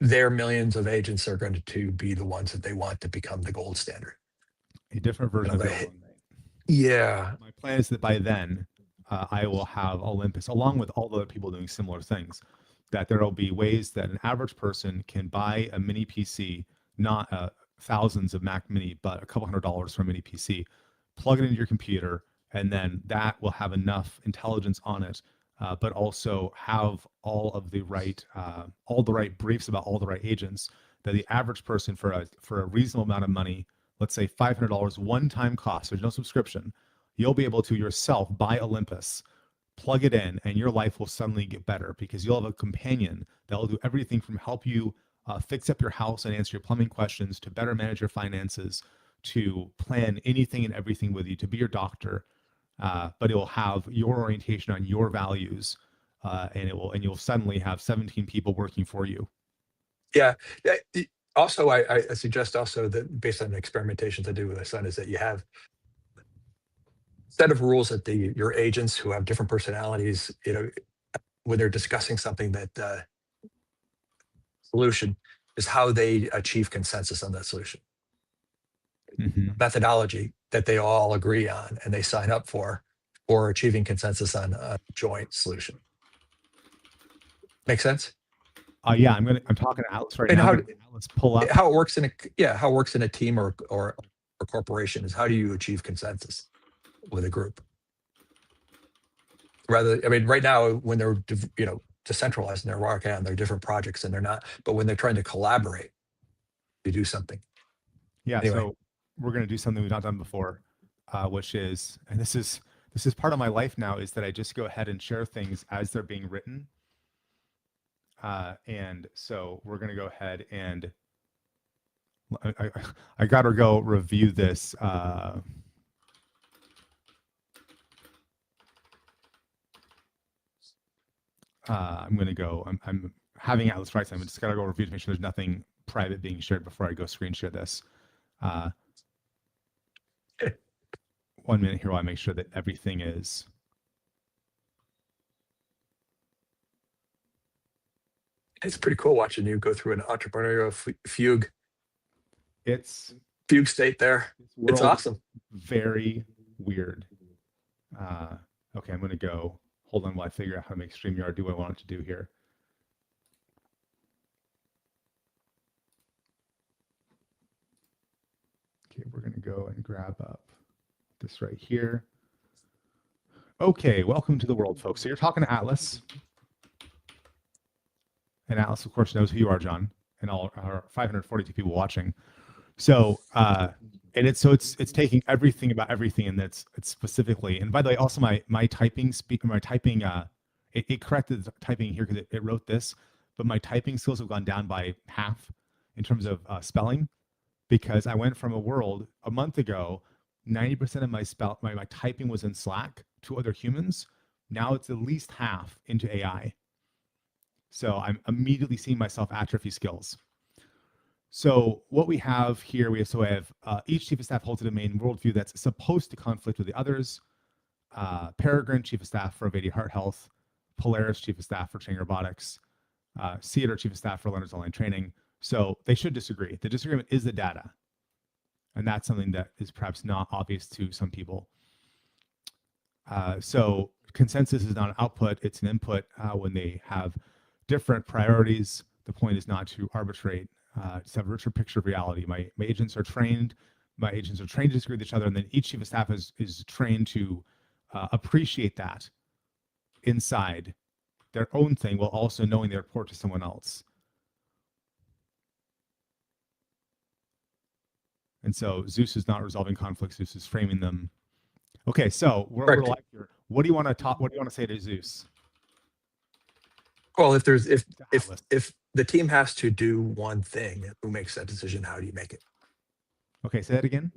their millions of agents are going to be the ones that they want to become the gold standard. A different version of it. Yeah. My plan is that by then, I will have Olympus, along with all the other people doing similar things, that there will be ways that an average person can buy a mini PC, not thousands of Mac Mini, but a couple $100 for a mini PC, plug it into your computer, and then that will have enough intelligence on it, but also have all the right briefs about all the right agents that the average person for a reasonable amount of money, let's say $500 one-time cost, there's no subscription, you'll be able to yourself buy Olympus, plug it in, and your life will suddenly get better because you'll have a companion that will do everything from help you fix up your house and answer your plumbing questions, to better manage your finances, to plan anything and everything with you, to be your doctor. But it will have your orientation on your values, and you'll suddenly have 17 people working for you. Yeah. Also, I suggest also that, based on the experimentations I do with my son, is that you have a set of rules that your agents who have different personalities, when they're discussing something, that solution is how they achieve consensus on that solution. Mm-hmm. Methodology that they all agree on and they sign up for achieving consensus on a joint solution. Make sense? Yeah, I'm talking to Alice right And now. how Alice pull up. how it works in a team or a corporation is, how do you achieve consensus with a group? Right now, when they're decentralized and they're working on their different projects and they're not, but when they're trying to collaborate to do something. Yeah, Anyway. so we're going to do something we've not done before, which is, and this is part of my life now, is that I just go ahead and share things as they're being written. And so we're going to go ahead and I got to go review this. I'm going to go, I'm having Atlas write, so I'm just got to go review to make sure there's nothing private being shared before I go screen share this. 1 minute here while I make sure that everything is. It's pretty cool watching you go through an entrepreneurial fugue state there. It's awesome. Very weird. Okay, I'm going to go. Hold on while I figure out how to make StreamYard do what I want it to do here. Okay, we're going to go and grab up this right here. Okay, welcome to the world, folks. So you're talking to Atlas. And Atlas, of course, knows who you are, John, and all our 542 people watching. So, and it's taking everything about everything, and it's specifically. And by the way, also my typing it corrected the typing here because it wrote this, but my typing skills have gone down by half in terms of spelling, because I went from a world a month ago, 90% of my typing was in Slack to other humans. Now it's at least half into AI. So I'm immediately seeing myself atrophy skills. So what we have here, we have each chief of staff holds a domain worldview that's supposed to conflict with the others. Peregrine, chief of staff for Avadi Heart Health. Polaris, chief of staff for training robotics. Theodore, chief of staff for learners online training. So they should disagree. The disagreement is the data. And that's something that is perhaps not obvious to some people. So consensus is not an output, it's an input. When they have different priorities, the point is not to arbitrate, to have a richer picture of reality. My agents are trained to disagree with each other, and then each chief of staff is trained to appreciate that inside their own thing, while also knowing they report to someone else. And so Zeus is not resolving conflicts, Zeus is framing them. Okay, so we're live here. What do you want to say to Zeus? Well, if the team has to do one thing, who makes that decision? How do you make it? Okay, say that again.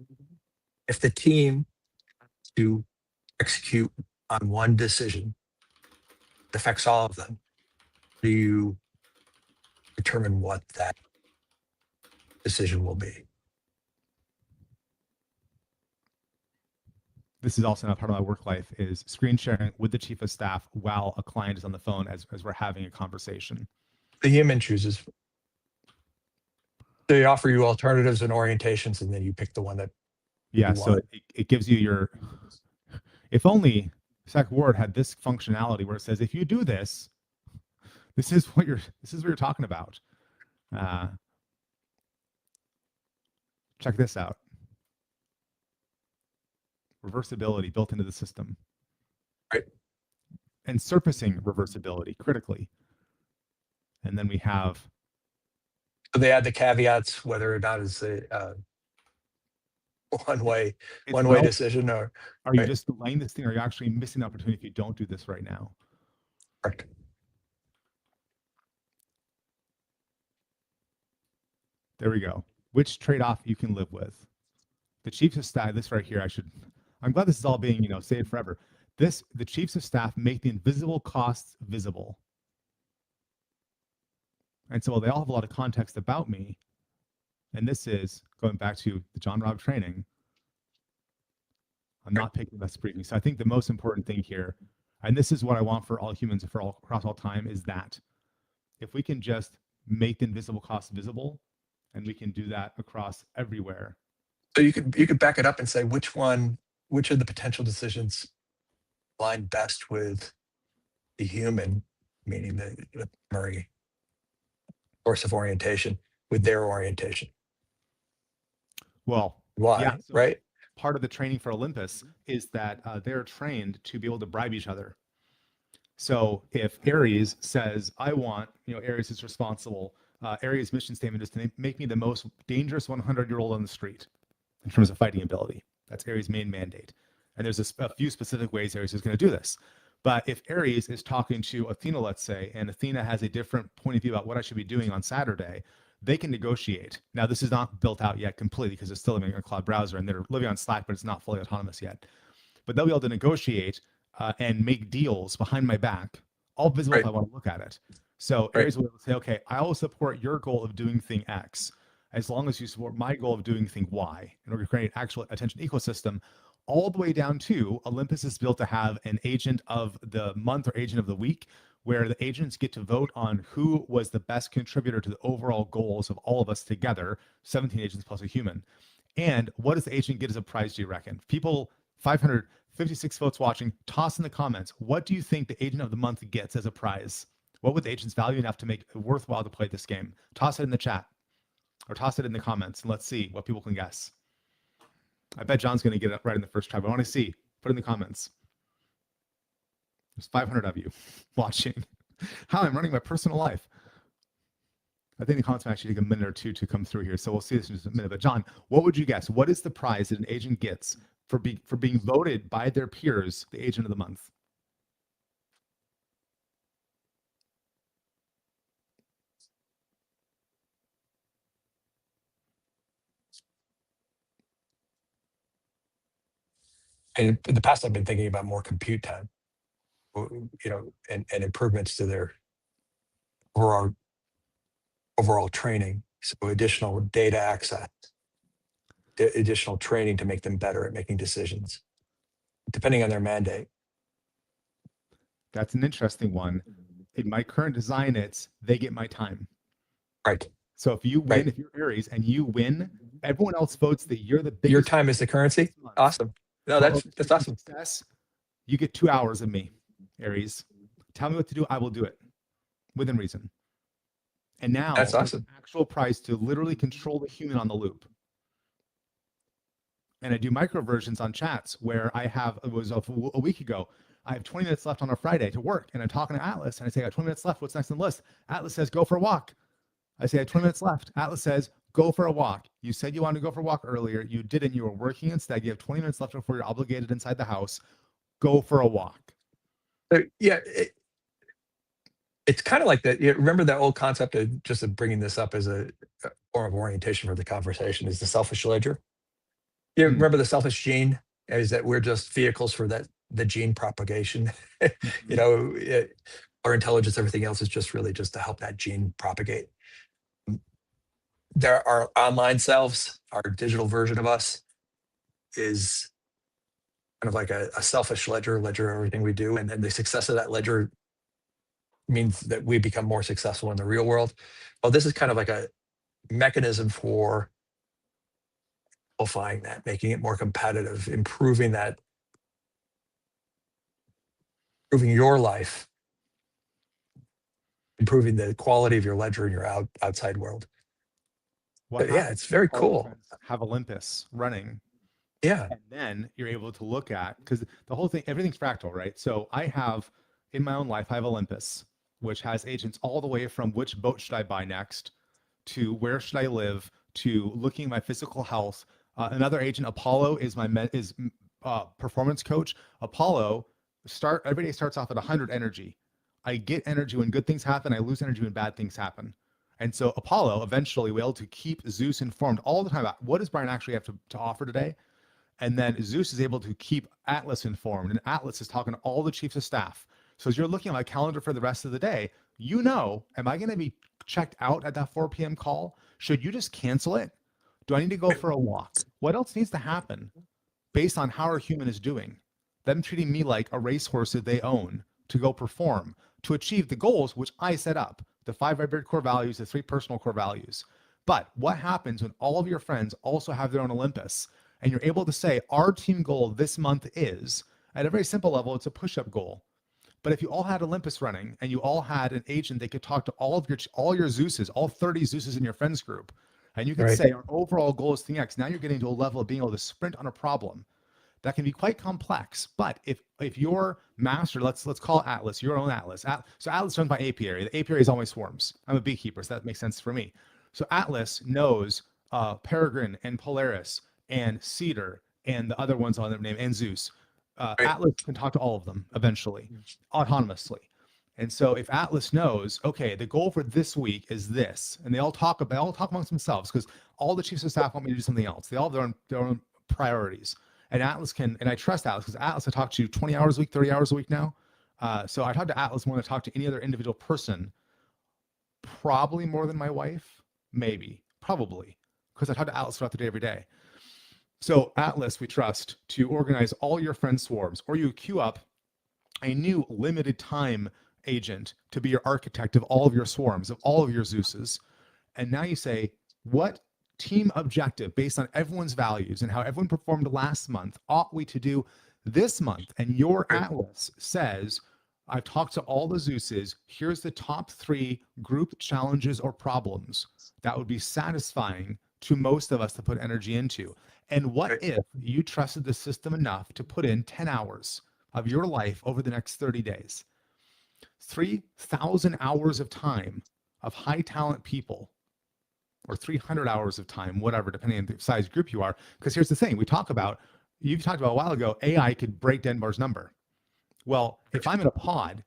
If the team has to execute on one decision that affects all of them, do you determine what that decision will be? This is also not part of my work life, is screen sharing with the chief of staff while a client is on the phone as we're having a conversation. The human chooses. They offer you alternatives and orientations, and then you pick the one that so it gives you your, if only SecWord had this functionality where it says, if you do this, this is what you're talking about. Check this out. Reversibility built into the system. Right. And surfacing reversibility critically. And then we have. So they add the caveats, whether or not is one way It's one way well, decision, or are you right? just delaying this thing? Or are you actually missing the opportunity if you don't do this right now? Correct. There we go. Which trade-off you can live with. The chiefs of staff, this right here, I'm glad this is all being, saved forever. The chiefs of staff make the invisible costs visible. And so while they all have a lot of context about me, and this is going back to the John Robb training, I'm not picking the best briefing. So I think the most important thing here, and this is what I want for all humans across all time, is that if we can just make the invisible costs visible, and we can do that across everywhere. So you could back it up and say which of the potential decisions align best with the human, meaning the primary source of orientation, with their orientation. Well, Why? yeah, so right? part of the training for Olympus is that they're trained to be able to bribe each other. So if Aries says, I want, Aries is responsible, Aries' mission statement is to make me the most dangerous 100-year-old on the street in terms of fighting ability. That's Aries' main mandate. And there's a few specific ways Aries is going to do this. But if Aries is talking to Athena, let's say, and Athena has a different point of view about what I should be doing on Saturday, they can negotiate. Now, this is not built out yet completely because it's still living in a cloud browser and they're living on Slack, but it's not fully autonomous yet. But they'll be able to negotiate and make deals behind my back, all visible if I want to look at it. So Aries will say, okay, I will support your goal of doing thing X as long as you support my goal of doing thing Y in order to create an actual attention ecosystem, all the way down to Olympus is built to have an agent of the month or agent of the week, where the agents get to vote on who was the best contributor to the overall goals of all of us together, 17 agents plus a human. And what does the agent get as a prize, do you reckon? People, 556 votes watching, toss in the comments. What do you think the agent of the month gets as a prize? What would the agents value enough to make it worthwhile to play this game? Toss it in the chat or toss it in the comments and let's see what people can guess. I bet John's going to get it right in the first try, but I want to see. Put it in the comments. There's 500 of you watching how I'm running my personal life. I think the comments might actually take a minute or two to come through here, so we'll see this in just a minute. But John, what would you guess? What is the prize that an agent gets for being voted by their peers the agent of the month? And in the past, I've been thinking about more compute time, and improvements to their overall training. So additional data access, additional training to make them better at making decisions, depending on their mandate. That's an interesting one. In my current design, they get my time. Right. So if you win, if you're Aries and you win, everyone else votes that you're the biggest. Your time is the currency. Awesome. No, that's awesome. Success, you get 2 hours of me, Aries. Tell me what to do. I will do it within reason. And now that's awesome. Actual prize to literally control the human on the loop. And I do micro versions on chats where it was a week ago. I have 20 minutes left on a Friday to work. And I'm talking to Atlas and I say, I have 20 minutes left. What's next on the list? Atlas says, go for a walk. I say, I have 20 minutes left. Atlas says, go for a walk. You said you wanted to go for a walk earlier. You didn't. You were working instead. You have 20 minutes left before you're obligated inside the house. Go for a walk. Yeah. It's kind of like that. Remember that old concept of just bringing this up as a form of orientation for the conversation is the selfish ledger. You remember the selfish gene is that we're just vehicles for the gene propagation. Our intelligence, everything else is just really just to help that gene propagate. There are online selves, our digital version of us is kind of like a selfish ledger of everything we do. And then the success of that ledger means that we become more successful in the real world. Well, this is kind of like a mechanism for amplifying that, making it more competitive, improving your life, improving the quality of your ledger in your outside world. Yeah, it's very cool. Have Olympus running. Yeah. And then you're able to look at, because the whole thing, everything's fractal, right? So I have, in my own life, I have Olympus, which has agents all the way from which boat should I buy next, to where should I live, to looking at my physical health, Another agent, Apollo, is my performance coach. Apollo every day starts off at 100 energy. I get energy when good things happen. I lose energy when bad things happen. And so Apollo eventually will be able to keep Zeus informed all the time about what does Brian actually have to offer today. And then Zeus is able to keep Atlas informed, and Atlas is talking to all the chiefs of staff. So as you're looking at my calendar for the rest of the day, am I going to be checked out at that 4 p.m. call? Should you just cancel it? Do I need to go for a walk? What else needs to happen based on how our human is doing? Them treating me like a racehorse that they own to go perform, to achieve the goals which I set up, the 5 vibrant core values, the 3 personal core values. But what happens when all of your friends also have their own Olympus, and you're able to say, our team goal this month is, at a very simple level, it's a push-up goal. But if you all had Olympus running and you all had an agent that could talk to all your Zeuses, all 30 Zeuses in your friends group, and you could say our overall goal is thing X, now you're getting to a level of being able to sprint on a problem that can be quite complex. But if your master, let's call Atlas, your own Atlas. So Atlas runs by apiary. The apiary is always swarms. I'm a beekeeper, so that makes sense for me. So Atlas knows Peregrine and Polaris and Cedar and the other ones on their name and Zeus. Atlas can talk to all of them eventually, autonomously. And so if Atlas knows, okay, the goal for this week is this, and they all talk amongst themselves because all the chiefs of staff want me to do something else. They all have their own priorities. And Atlas can, and I trust Atlas because Atlas I talk to 20 hours a week, 30 hours a week now. So I talk to Atlas more than I talk to any other individual person, probably more than my wife, maybe, probably, because I talk to Atlas throughout the day every day. So Atlas, we trust to organize all your friend swarms, or you queue up a new limited time agent to be your architect of all of your swarms, of all of your Zeuses. And now you say, what team objective based on everyone's values and how everyone performed last month ought we to do this month? And your Atlas says, I've talked to all the Zeuses. Here's the top 3 group challenges or problems that would be satisfying to most of us to put energy into. And what if you trusted the system enough to put in 10 hours of your life over the next 30 days? 3,000 hours of time of high talent people, or 300 hours of time, whatever, depending on the size group you are. Because here's the thing, you've talked about a while ago, AI could break Denbar's number. Well, if I'm in a pod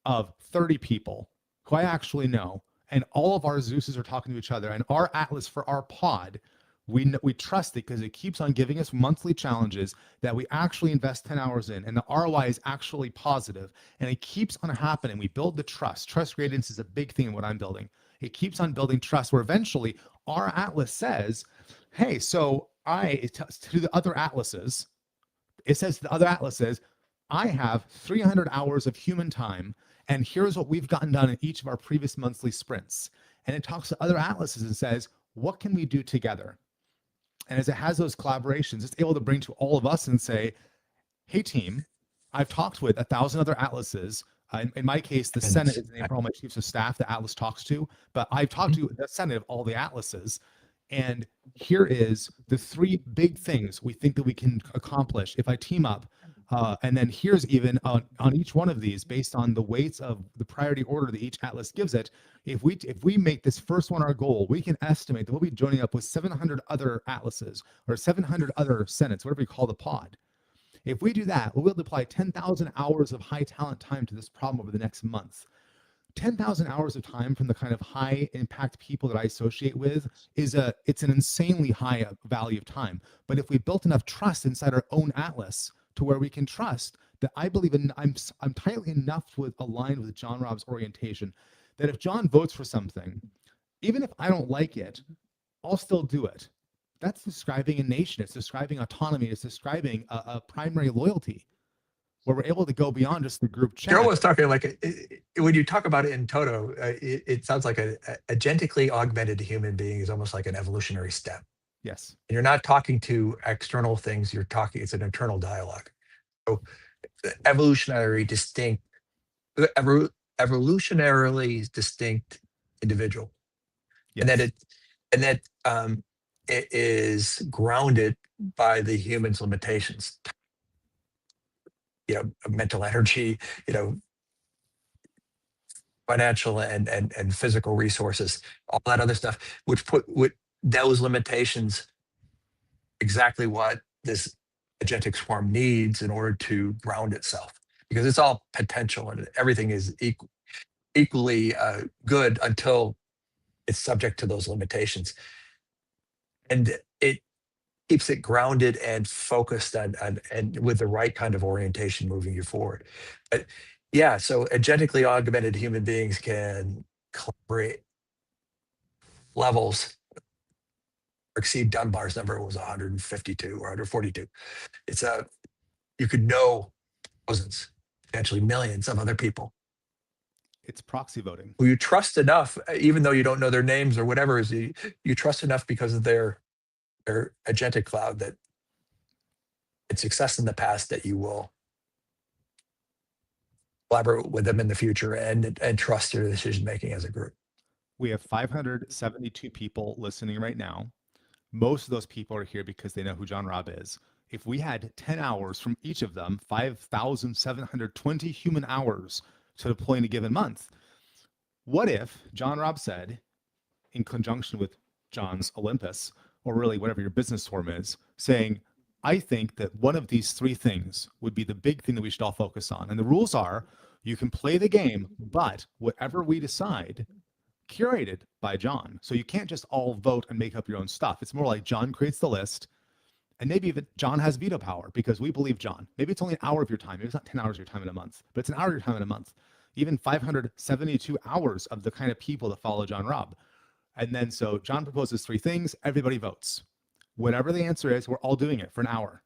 of 30 people who I actually know, and all of our Zeuses are talking to each other, and our Atlas for our pod, we trust it because it keeps on giving us monthly challenges that we actually invest 10 hours in, and the ROI is actually positive, and it keeps on happening. We build the trust. Trust gradients is a big thing in what I'm building. It keeps on building trust where eventually our Atlas says, hey, so to the other Atlases, it says to the other Atlases, I have 300 hours of human time, and here's what we've gotten done in each of our previous monthly sprints. And it talks to other Atlases and says, what can we do together? And as it has those collaborations, it's able to bring to all of us and say, hey team, I've talked with 1,000 other Atlases. In my case, the Senate is the name for all my chiefs of staff that Atlas talks to, but I've talked to the Senate of all the Atlases. And here is the 3 big things we think that we can accomplish if I team up. And then here's even on each one of these, based on the weights of the priority order that each Atlas gives it, if we make this first one our goal, we can estimate that we'll be joining up with 700 other Atlases or 700 other Senates, whatever you call the pod. If we do that, we'll be able to apply 10,000 hours of high talent time to this problem over the next month. 10,000 hours of time from the kind of high impact people that I associate with it's an insanely high value of time. But if we built enough trust inside our own Atlas to where we can trust that I believe I'm tightly enough aligned with John Robb's orientation that if John votes for something, even if I don't like it, I'll still do it. That's describing a nation. It's describing autonomy. It's describing a primary loyalty where we're able to go beyond just the group chat. Joe was talking like, when you talk about it in toto, it sounds like a genetically augmented human being is almost like an evolutionary step. Yes. And you're not talking to external things. It's an internal dialogue. So evolutionarily distinct individual. Yes. And that it is grounded by the human's limitations, mental energy, financial and physical resources, all that other stuff, which put those limitations exactly what this agentic swarm needs in order to ground itself, because it's all potential and everything is equally good until it's subject to those limitations. And it keeps it grounded and focused on and with the right kind of orientation moving you forward. But yeah, so agentically augmented human beings can collaborate levels exceed Dunbar's number. It was 152 or 142. It's you could know thousands, potentially millions of other people It's proxy voting. who you trust enough, even though you don't know their names or whatever, is you trust enough because of their agentic cloud that it's success in the past that you will collaborate with them in the future and trust their decision making as a group. We have 572 people listening right now. Most of those people are here because they know who John Robb is. If we had 10 hours from each of them, 5,720 human hours to deploy in a given month, what if John Robb said, in conjunction with John's Olympus, or really whatever your business form is, saying, I think that one of these three things would be the big thing that we should all focus on. And the rules are, you can play the game, but whatever we decide, curated by John. So you can't just all vote and make up your own stuff. It's more like John creates the list, and maybe even John has veto power because we believe John. Maybe it's only an hour of your time. Maybe it's not 10 hours of your time in a month, but it's an hour of your time in a month. Even 572 hours of the kind of people that follow John Robb. And then so John proposes three things, everybody votes. Whatever the answer is, we're all doing it for an hour,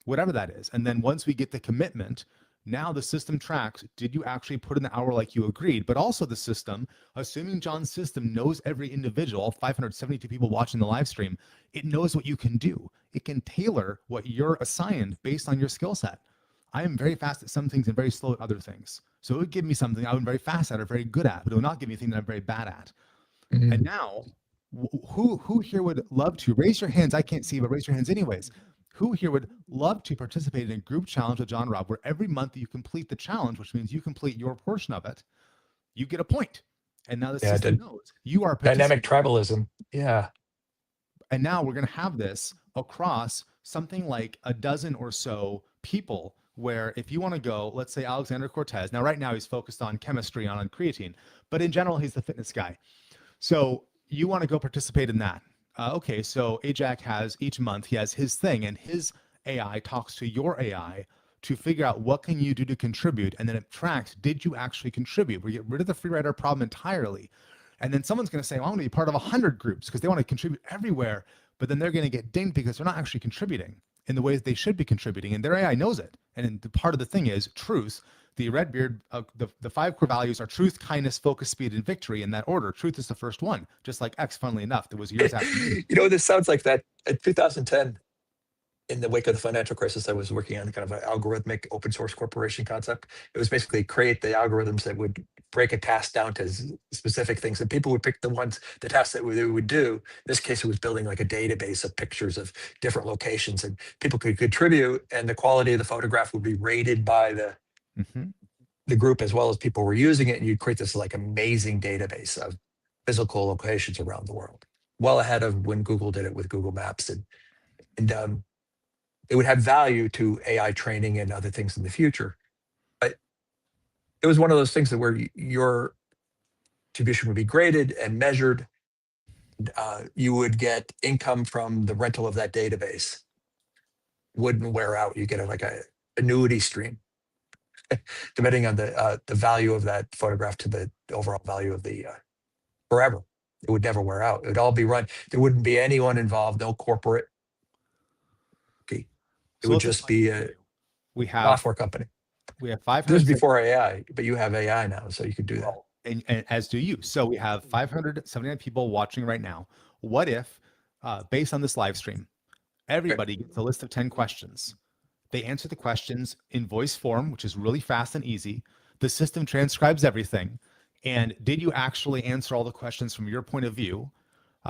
whatever that is. And then once we get the commitment, now the system tracks, did you actually put in the hour like you agreed? But also the system, assuming John's system knows every individual, 572 people watching the live stream, it knows what you can do. It can tailor what you're assigned based on your skill set. I am very fast at some things and very slow at other things. So it would give me something I'm very fast at or very good at, but it will not give me anything that I'm very bad at. And now, who here would love to raise your hands? I can't see, but raise your hands anyways. Who here would love to participate in a group challenge with John Robb, where every month that you complete the challenge, which means you complete your portion of it, you get a point. And now the system knows you are dynamic tribalism. Yeah. And now we're going to have this across something like a dozen or so people, where if you want to go, let's say Alexander Cortez. Now, right now he's focused on chemistry, on creatine, but in general, he's the fitness guy. So you want to go participate in that. Okay, so AJAC has each month, he has his thing, and his AI talks to your AI to figure out what can you do to contribute, and then it tracks, did you actually contribute? We get rid of the free rider problem entirely. And then someone's going to say, well, I want to be part of 100 groups because they want to contribute everywhere, but then they're going to get dinged because they're not actually contributing in the ways they should be contributing, and their AI knows it. And the part of the thing is truth. The Redbeard, the five core values are truth, kindness, focus, speed, and victory in that order. Truth is the first one, just like X, funnily enough, that was years after. You know, this sounds like that in 2010, in the wake of the financial crisis, I was working on kind of an algorithmic open source corporation concept. It was basically create the algorithms that would break a task down to specific things, and people would pick the tasks that they would do. In this case, it was building like a database of pictures of different locations, and people could contribute, and the quality of the photograph would be rated by the group as well as people were using it, and you'd create this like amazing database of physical locations around the world, well ahead of when Google did it with Google Maps, and it would have value to AI training and other things in the future. But it was one of those things that where your contribution would be graded and measured. You would get income from the rental of that database. Wouldn't wear out. You get like a annuity stream, depending on the value of that photograph to the overall value of the forever. It would never wear out. It would all be run. There wouldn't be anyone involved, no corporate. Okay. It would just be a software company. We have 500. This is before AI, but you have AI now, so you could do that. And as do you. So we have 579 people watching right now. What if, based on this live stream, everybody gets a list of 10 questions? They answer the questions in voice form, which is really fast and easy. The system transcribes everything. And did you actually answer all the questions from your point of view?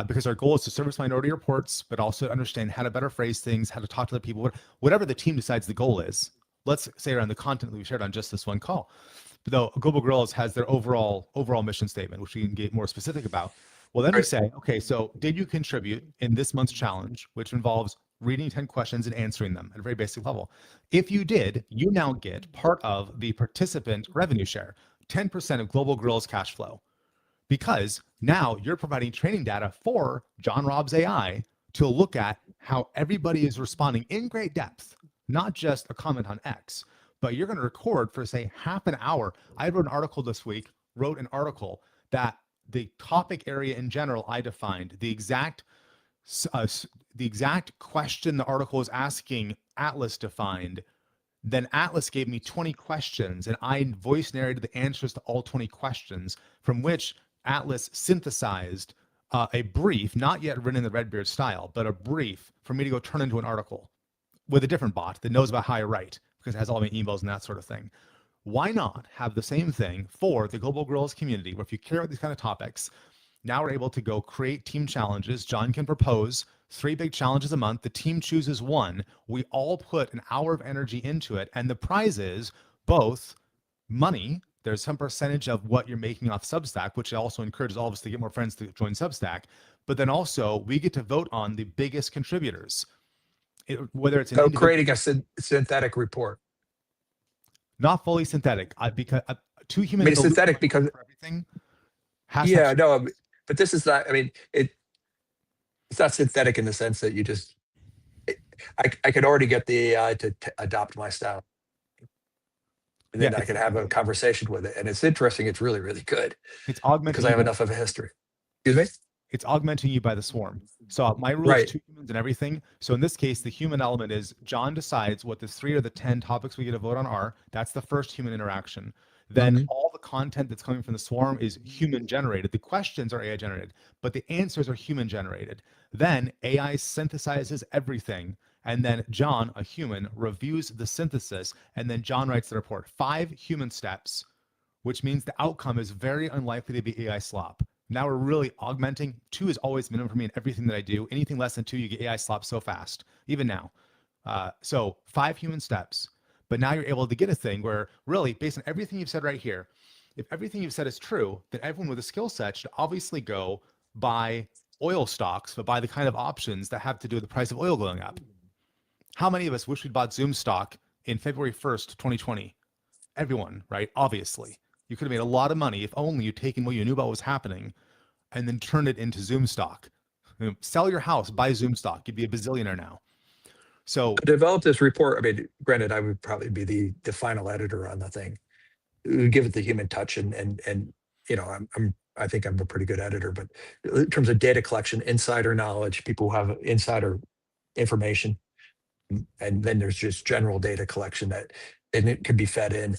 Because our goal is to service minority reports, but also understand how to better phrase things, how to talk to the people, whatever the team decides the goal is. Let's say around the content that we shared on just this one call. But though Global Gorillas has their overall mission statement, which we can get more specific about. Well, then we say, okay, so did you contribute in this month's challenge, which involves reading 10 questions and answering them at a very basic level. If you did, you now get part of the participant revenue share, 10% of Global Grill's cash flow, because now you're providing training data for John Robb's AI to look at how everybody is responding in great depth, not just a comment on X, but you're going to record for, say, half an hour. I wrote an article this week, that the topic area in general I defined, the exact question the article was asking, Atlas defined. Then Atlas gave me 20 questions, and I voice narrated the answers to all 20 questions, from which Atlas synthesized a brief, not yet written in the Redbeard style, but a brief for me to go turn into an article with a different bot that knows about how I write, because it has all my emails and that sort of thing. Why not have the same thing for the Global Grillers community, where if you care about these kind of topics, now we're able to go create team challenges. John can propose 3 big challenges a month. The team chooses one. We all put an hour of energy into it. And the prize is both money. There's some percentage of what you're making off Substack, which also encourages all of us to get more friends to join Substack. But then also we get to vote on the biggest contributors, whether it's an creating a synthetic report. Not fully synthetic. Because 2 humans. I mean, synthetic because for everything. But this is not. I mean, it's not synthetic in the sense that you just. I could already get the AI to adopt my style, and then I can have a conversation with it. And it's interesting. It's really, really good. It's augmenting because I have enough of a history. Excuse me. It's augmenting you by the swarm. So my rule is 2 humans and everything. So in this case, the human element is John decides what the 3 or the 10 topics we get to vote on are. That's the first human interaction. Then all the content that's coming from the swarm is human generated. The questions are AI generated, but the answers are human generated. Then AI synthesizes everything. And then John, a human, reviews the synthesis. And then John writes the report. 5 human steps, which means the outcome is very unlikely to be AI slop. Now we're really augmenting. 2 is always minimum for me in everything that I do. Anything less than 2, you get AI slop so fast, even now. So 5 human steps. But now you're able to get a thing where really, based on everything you've said right here, if everything you've said is true, then everyone with a skill set should obviously go buy oil stocks, but buy the kind of options that have to do with the price of oil going up. How many of us wish we'd bought Zoom stock in February 1st, 2020? Everyone, right? Obviously. You could have made a lot of money if only you'd taken what you knew about what was happening and then turned it into Zoom stock. Sell your house, buy Zoom stock. You'd be a bazillionaire now. So develop this report. I mean, granted, I would probably be the final editor on the thing. Give it the human touch, and I think I'm a pretty good editor. But in terms of data collection, insider knowledge, people who have insider information, and then there's just general data collection and it could be fed in.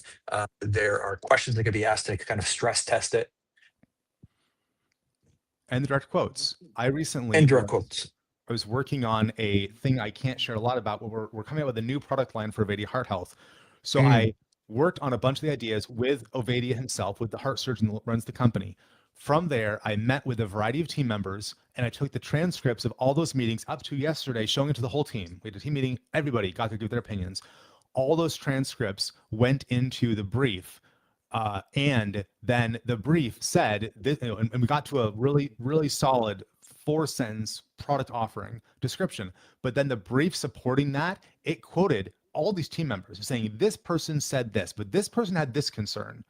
There are questions that could be asked to kind of stress test it. And the direct quotes. I was working on a thing I can't share a lot about, but we're coming out with a new product line for Ovadia Heart Health. So I worked on a bunch of the ideas with Ovadia himself, with the heart surgeon that runs the company. From there, I met with a variety of team members, and I took the transcripts of all those meetings up to yesterday, showing it to the whole team. We had a team meeting, everybody got to give their opinions. All those transcripts went into the brief. And then the brief said, this, and we got to a really, really solid 4-sentence product offering description. But then the brief supporting that, it quoted all these team members saying, this person said this, but this person had this concern.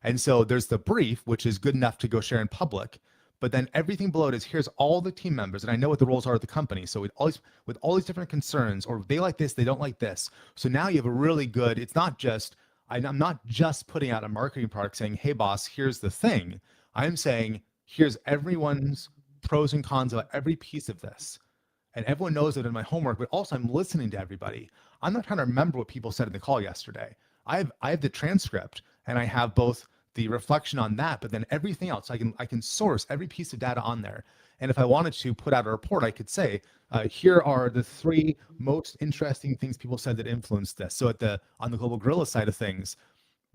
And so there's the brief, which is good enough to go share in public. But then everything below it is, here's all the team members, and I know what the roles are at the company. So with all these different concerns, or they like this, they don't like this. So now you have a really good, it's not just, I'm not just putting out a marketing product saying, hey boss, here's the thing. I'm saying, here's everyone's pros and cons about every piece of this. And everyone knows it in my homework, but also I'm listening to everybody. I'm not trying to remember what people said in the call yesterday. I have the transcript, and I have both the reflection on that, but then everything else. I can source every piece of data on there. And if I wanted to put out a report, I could say, here are the 3 most interesting things people said that influenced this. So on the Global Gorilla side of things,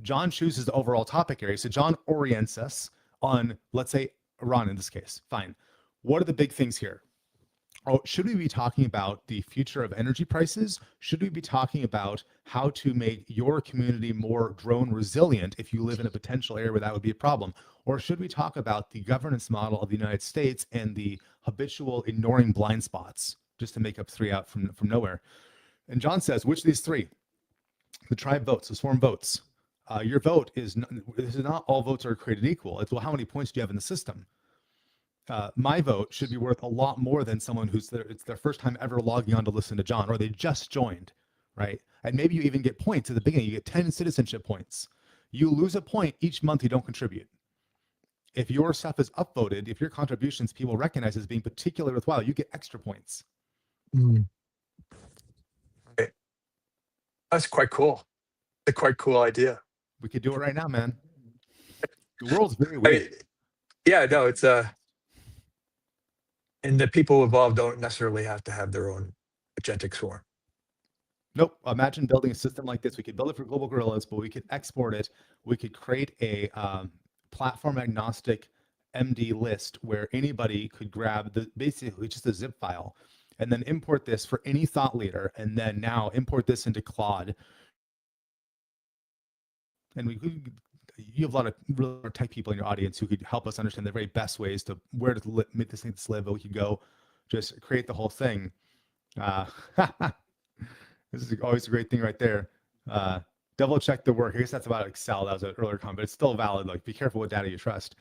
John chooses the overall topic area. So John orients us on, let's say, Iran in this case. Fine. What are the big things here? Oh, should we be talking about the future of energy prices? Should we be talking about how to make your community more drone resilient if you live in a potential area where that would be a problem? Or should we talk about the governance model of the United States and the habitual ignoring blind spots just to make up 3 out from nowhere. And John says, which of these 3? The tribe votes, the swarm votes. Your vote is not all votes are created equal. It's, well, how many points do you have in the system? My vote should be worth a lot more than someone it's their first time ever logging on to listen to John, or they just joined, right? And maybe you even get points at the beginning. You get 10 citizenship points. You lose a point each month you don't contribute. If your stuff is upvoted, if your contributions people recognize as being particularly worthwhile, you get extra points. Right. That's quite cool. A quite cool idea. We could do it right now, man. The world's very weird. Yeah, no, it's and the people involved don't necessarily have to have their own agentic swarm. Nope. Imagine building a system like this. We could build it for global gorillas, but we could export it. We could create a platform agnostic MD list where anybody could grab basically just a zip file and then import this for any thought leader, and then now import this into Claude. And you have a lot of real tech people in your audience who could help us understand the very best ways to where to make this thing live. But we could go just create the whole thing. This is always a great thing right there. Double check the work. I guess that's about Excel. That was an earlier comment, but it's still valid. Like, be careful what data you trust.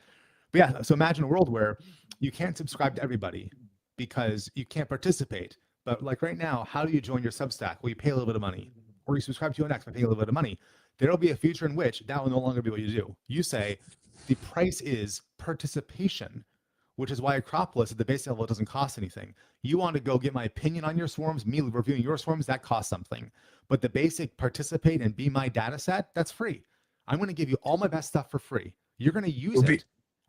But yeah, so imagine a world where you can't subscribe to everybody because you can't participate. But like right now, how do you join your Substack? Well, you pay a little bit of money, or you subscribe to ONX by paying a little bit of money. There'll be a future in which that will no longer be what you do. You say the price is participation, which is why Acropolis at the base level doesn't cost anything. You want to go get my opinion on your swarms, me reviewing your swarms, that costs something. But the basic participate and be my data set, that's free. I'm going to give you all my best stuff for free. You're going to use it.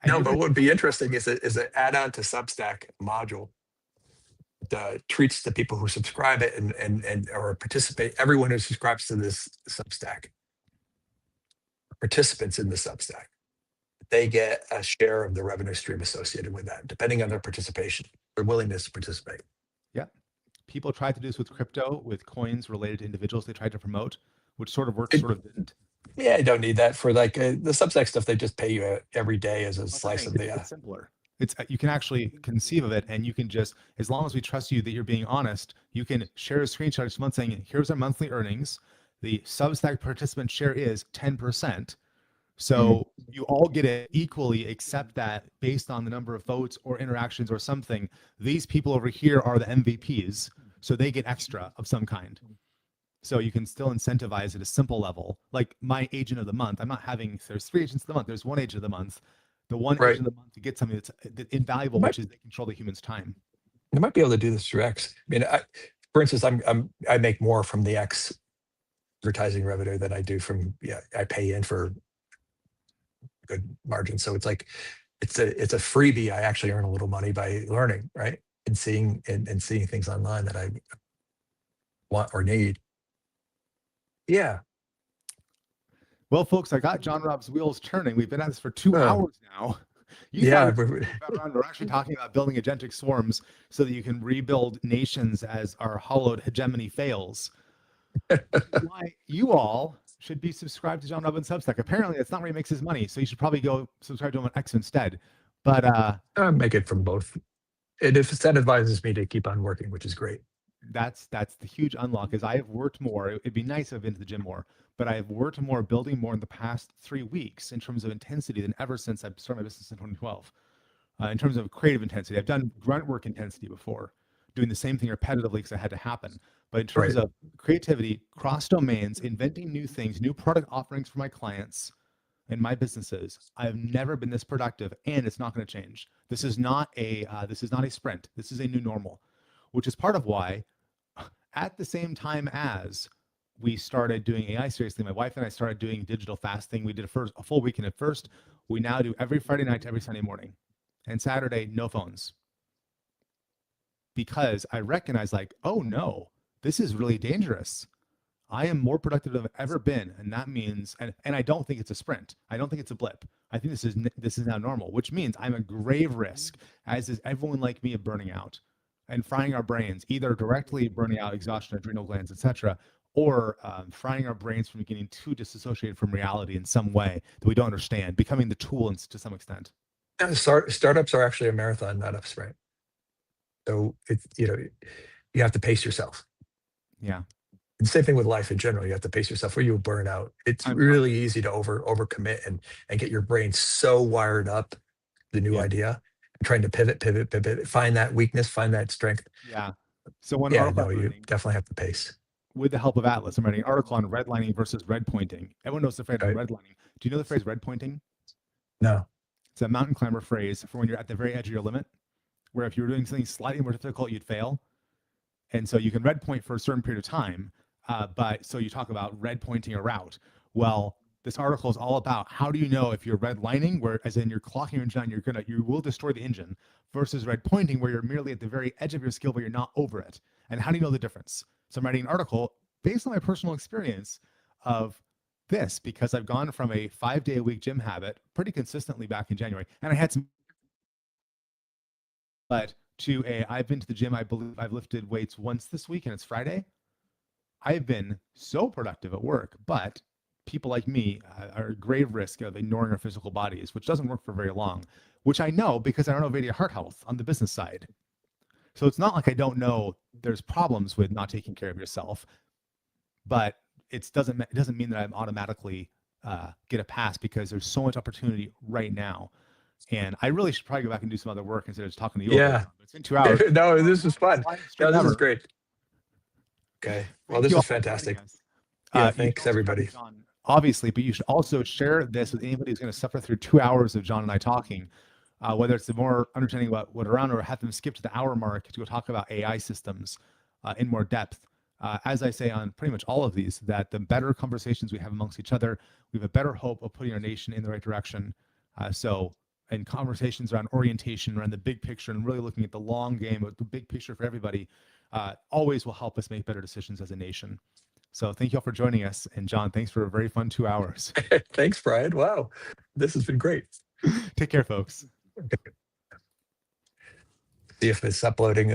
No, but what would be interesting is an add-on to Substack module that treats the people who subscribe it and or participate, everyone who subscribes to this Substack, participants in the Substack, they get a share of the revenue stream associated with that, depending on their participation, their willingness to participate. Yeah. People tried to do this with crypto, with coins related to individuals they tried to promote, which sort of worked, sort of didn't. Yeah, I don't need that for like the Substack stuff. They just pay you every day as a slice of the. It's simpler. It's you can actually conceive of it, and you can just, as long as we trust you that you're being honest, you can share a screenshot each month saying, "Here's our monthly earnings. The Substack participant share is 10%." So you all get it equally, except that based on the number of votes or interactions or something, these people over here are the MVPs, so they get extra of some kind. So you can still incentivize at a simple level. Like my agent of the month, I'm not having, there's 3 agents of the month, there's 1 agent of the month. The one agent of the month to get something that's invaluable, which is they control the human's time. You might be able to do this through X. I mean, for instance, I make more from the X advertising revenue than I do from, I pay in for good margin. So it's like, it's a freebie. I actually earn a little money by learning, right? And seeing things online that I want or need. Yeah. Well, folks, I got John Robb's wheels turning. We've been at this for 2 hours now. We're actually talking about building agentic swarms so that you can rebuild nations as our hollowed hegemony fails. Why you all should be subscribed to John Robb on Substack. Apparently, that's not where he makes his money, so you should probably go subscribe to him on X instead. But I make it from both. It incentivizes me to keep on working, which is great. That's the huge unlock. Is I have worked more. It'd be nice to have been to the gym more, but I have worked more, building more in the past 3 weeks in terms of intensity than ever since I started my business in 2012. In terms of creative intensity, I've done grunt work intensity before, doing the same thing repetitively because it had to happen. But in terms of creativity, cross domains, inventing new things, new product offerings for my clients and my businesses, I have never been this productive, and it's not going to change. This is not a sprint. This is a new normal, which is part of why, at the same time as we started doing AI seriously, my wife and I started doing digital fasting. We did a full weekend at first. We now do every Friday night to every Sunday morning, and Saturday, no phones. Because I recognize, like, oh no, this is really dangerous. I am more productive than I've ever been, and that means, and I don't think it's a sprint. I don't think it's a blip. I think this is now normal, which means I'm a grave risk, as is everyone like me, of burning out and frying our brains, either directly burning out exhaustion, adrenal glands, etc., or frying our brains from getting too disassociated from reality in some way that we don't understand, becoming the tool to some extent. Startups are actually a marathon, not a sprint. So it's you have to pace yourself. Yeah. And same thing with life in general. You have to pace yourself or you'll burn out. It's really easy to overcommit and get your brain so wired up the new idea, trying to pivot, find that weakness, find that strength. Yeah. So one Yeah, article no, you definitely have to pace. With the help of Atlas, I'm writing an article on redlining versus red pointing. Everyone knows the phrase redlining. Do you know the phrase red pointing? No. It's a mountain climber phrase for when you're at the very edge of your limit, where if you were doing something slightly more difficult, you'd fail. And so you can red point for a certain period of time. But so you talk about red pointing a route. Well, this article is all about how do you know if you're redlining, where as in you're clocking your engine on, you will destroy the engine, versus red pointing, where you're merely at the very edge of your skill, but you're not over it. And how do you know the difference? So I'm writing an article based on my personal experience of this, because I've gone from a 5-day-a-week gym habit pretty consistently back in January, and I had some, but to I've been to the gym. I believe I've lifted weights once this week, and it's Friday. I've been so productive at work, but people like me are at grave risk of ignoring our physical bodies, which doesn't work for very long, which I know because I don't know Vedic heart health on the business side. So it's not like I don't know there's problems with not taking care of yourself, but it doesn't mean that I'm automatically get a pass because there's so much opportunity right now. And I really should probably go back and do some other work instead of just talking to you. Yeah. It's been 2 hours. No, this is fun. No, this is great. Okay. Well, this is fantastic. Yeah, thanks everybody. John, obviously, but you should also share this with anybody who's going to suffer through 2 hours of John and I talking, whether it's the more understanding about what around or have them skip to the hour mark to go talk about AI systems in more depth. As I say on pretty much all of these, that the better conversations we have amongst each other, we have a better hope of putting our nation in the right direction. And conversations around orientation, around the big picture, and really looking at the long game, the big picture for everybody, always will help us make better decisions as a nation. So thank you all for joining us. And John, thanks for a very fun 2 hours. Thanks, Brian. Wow. This has been great. Take care, folks. See if it's uploading.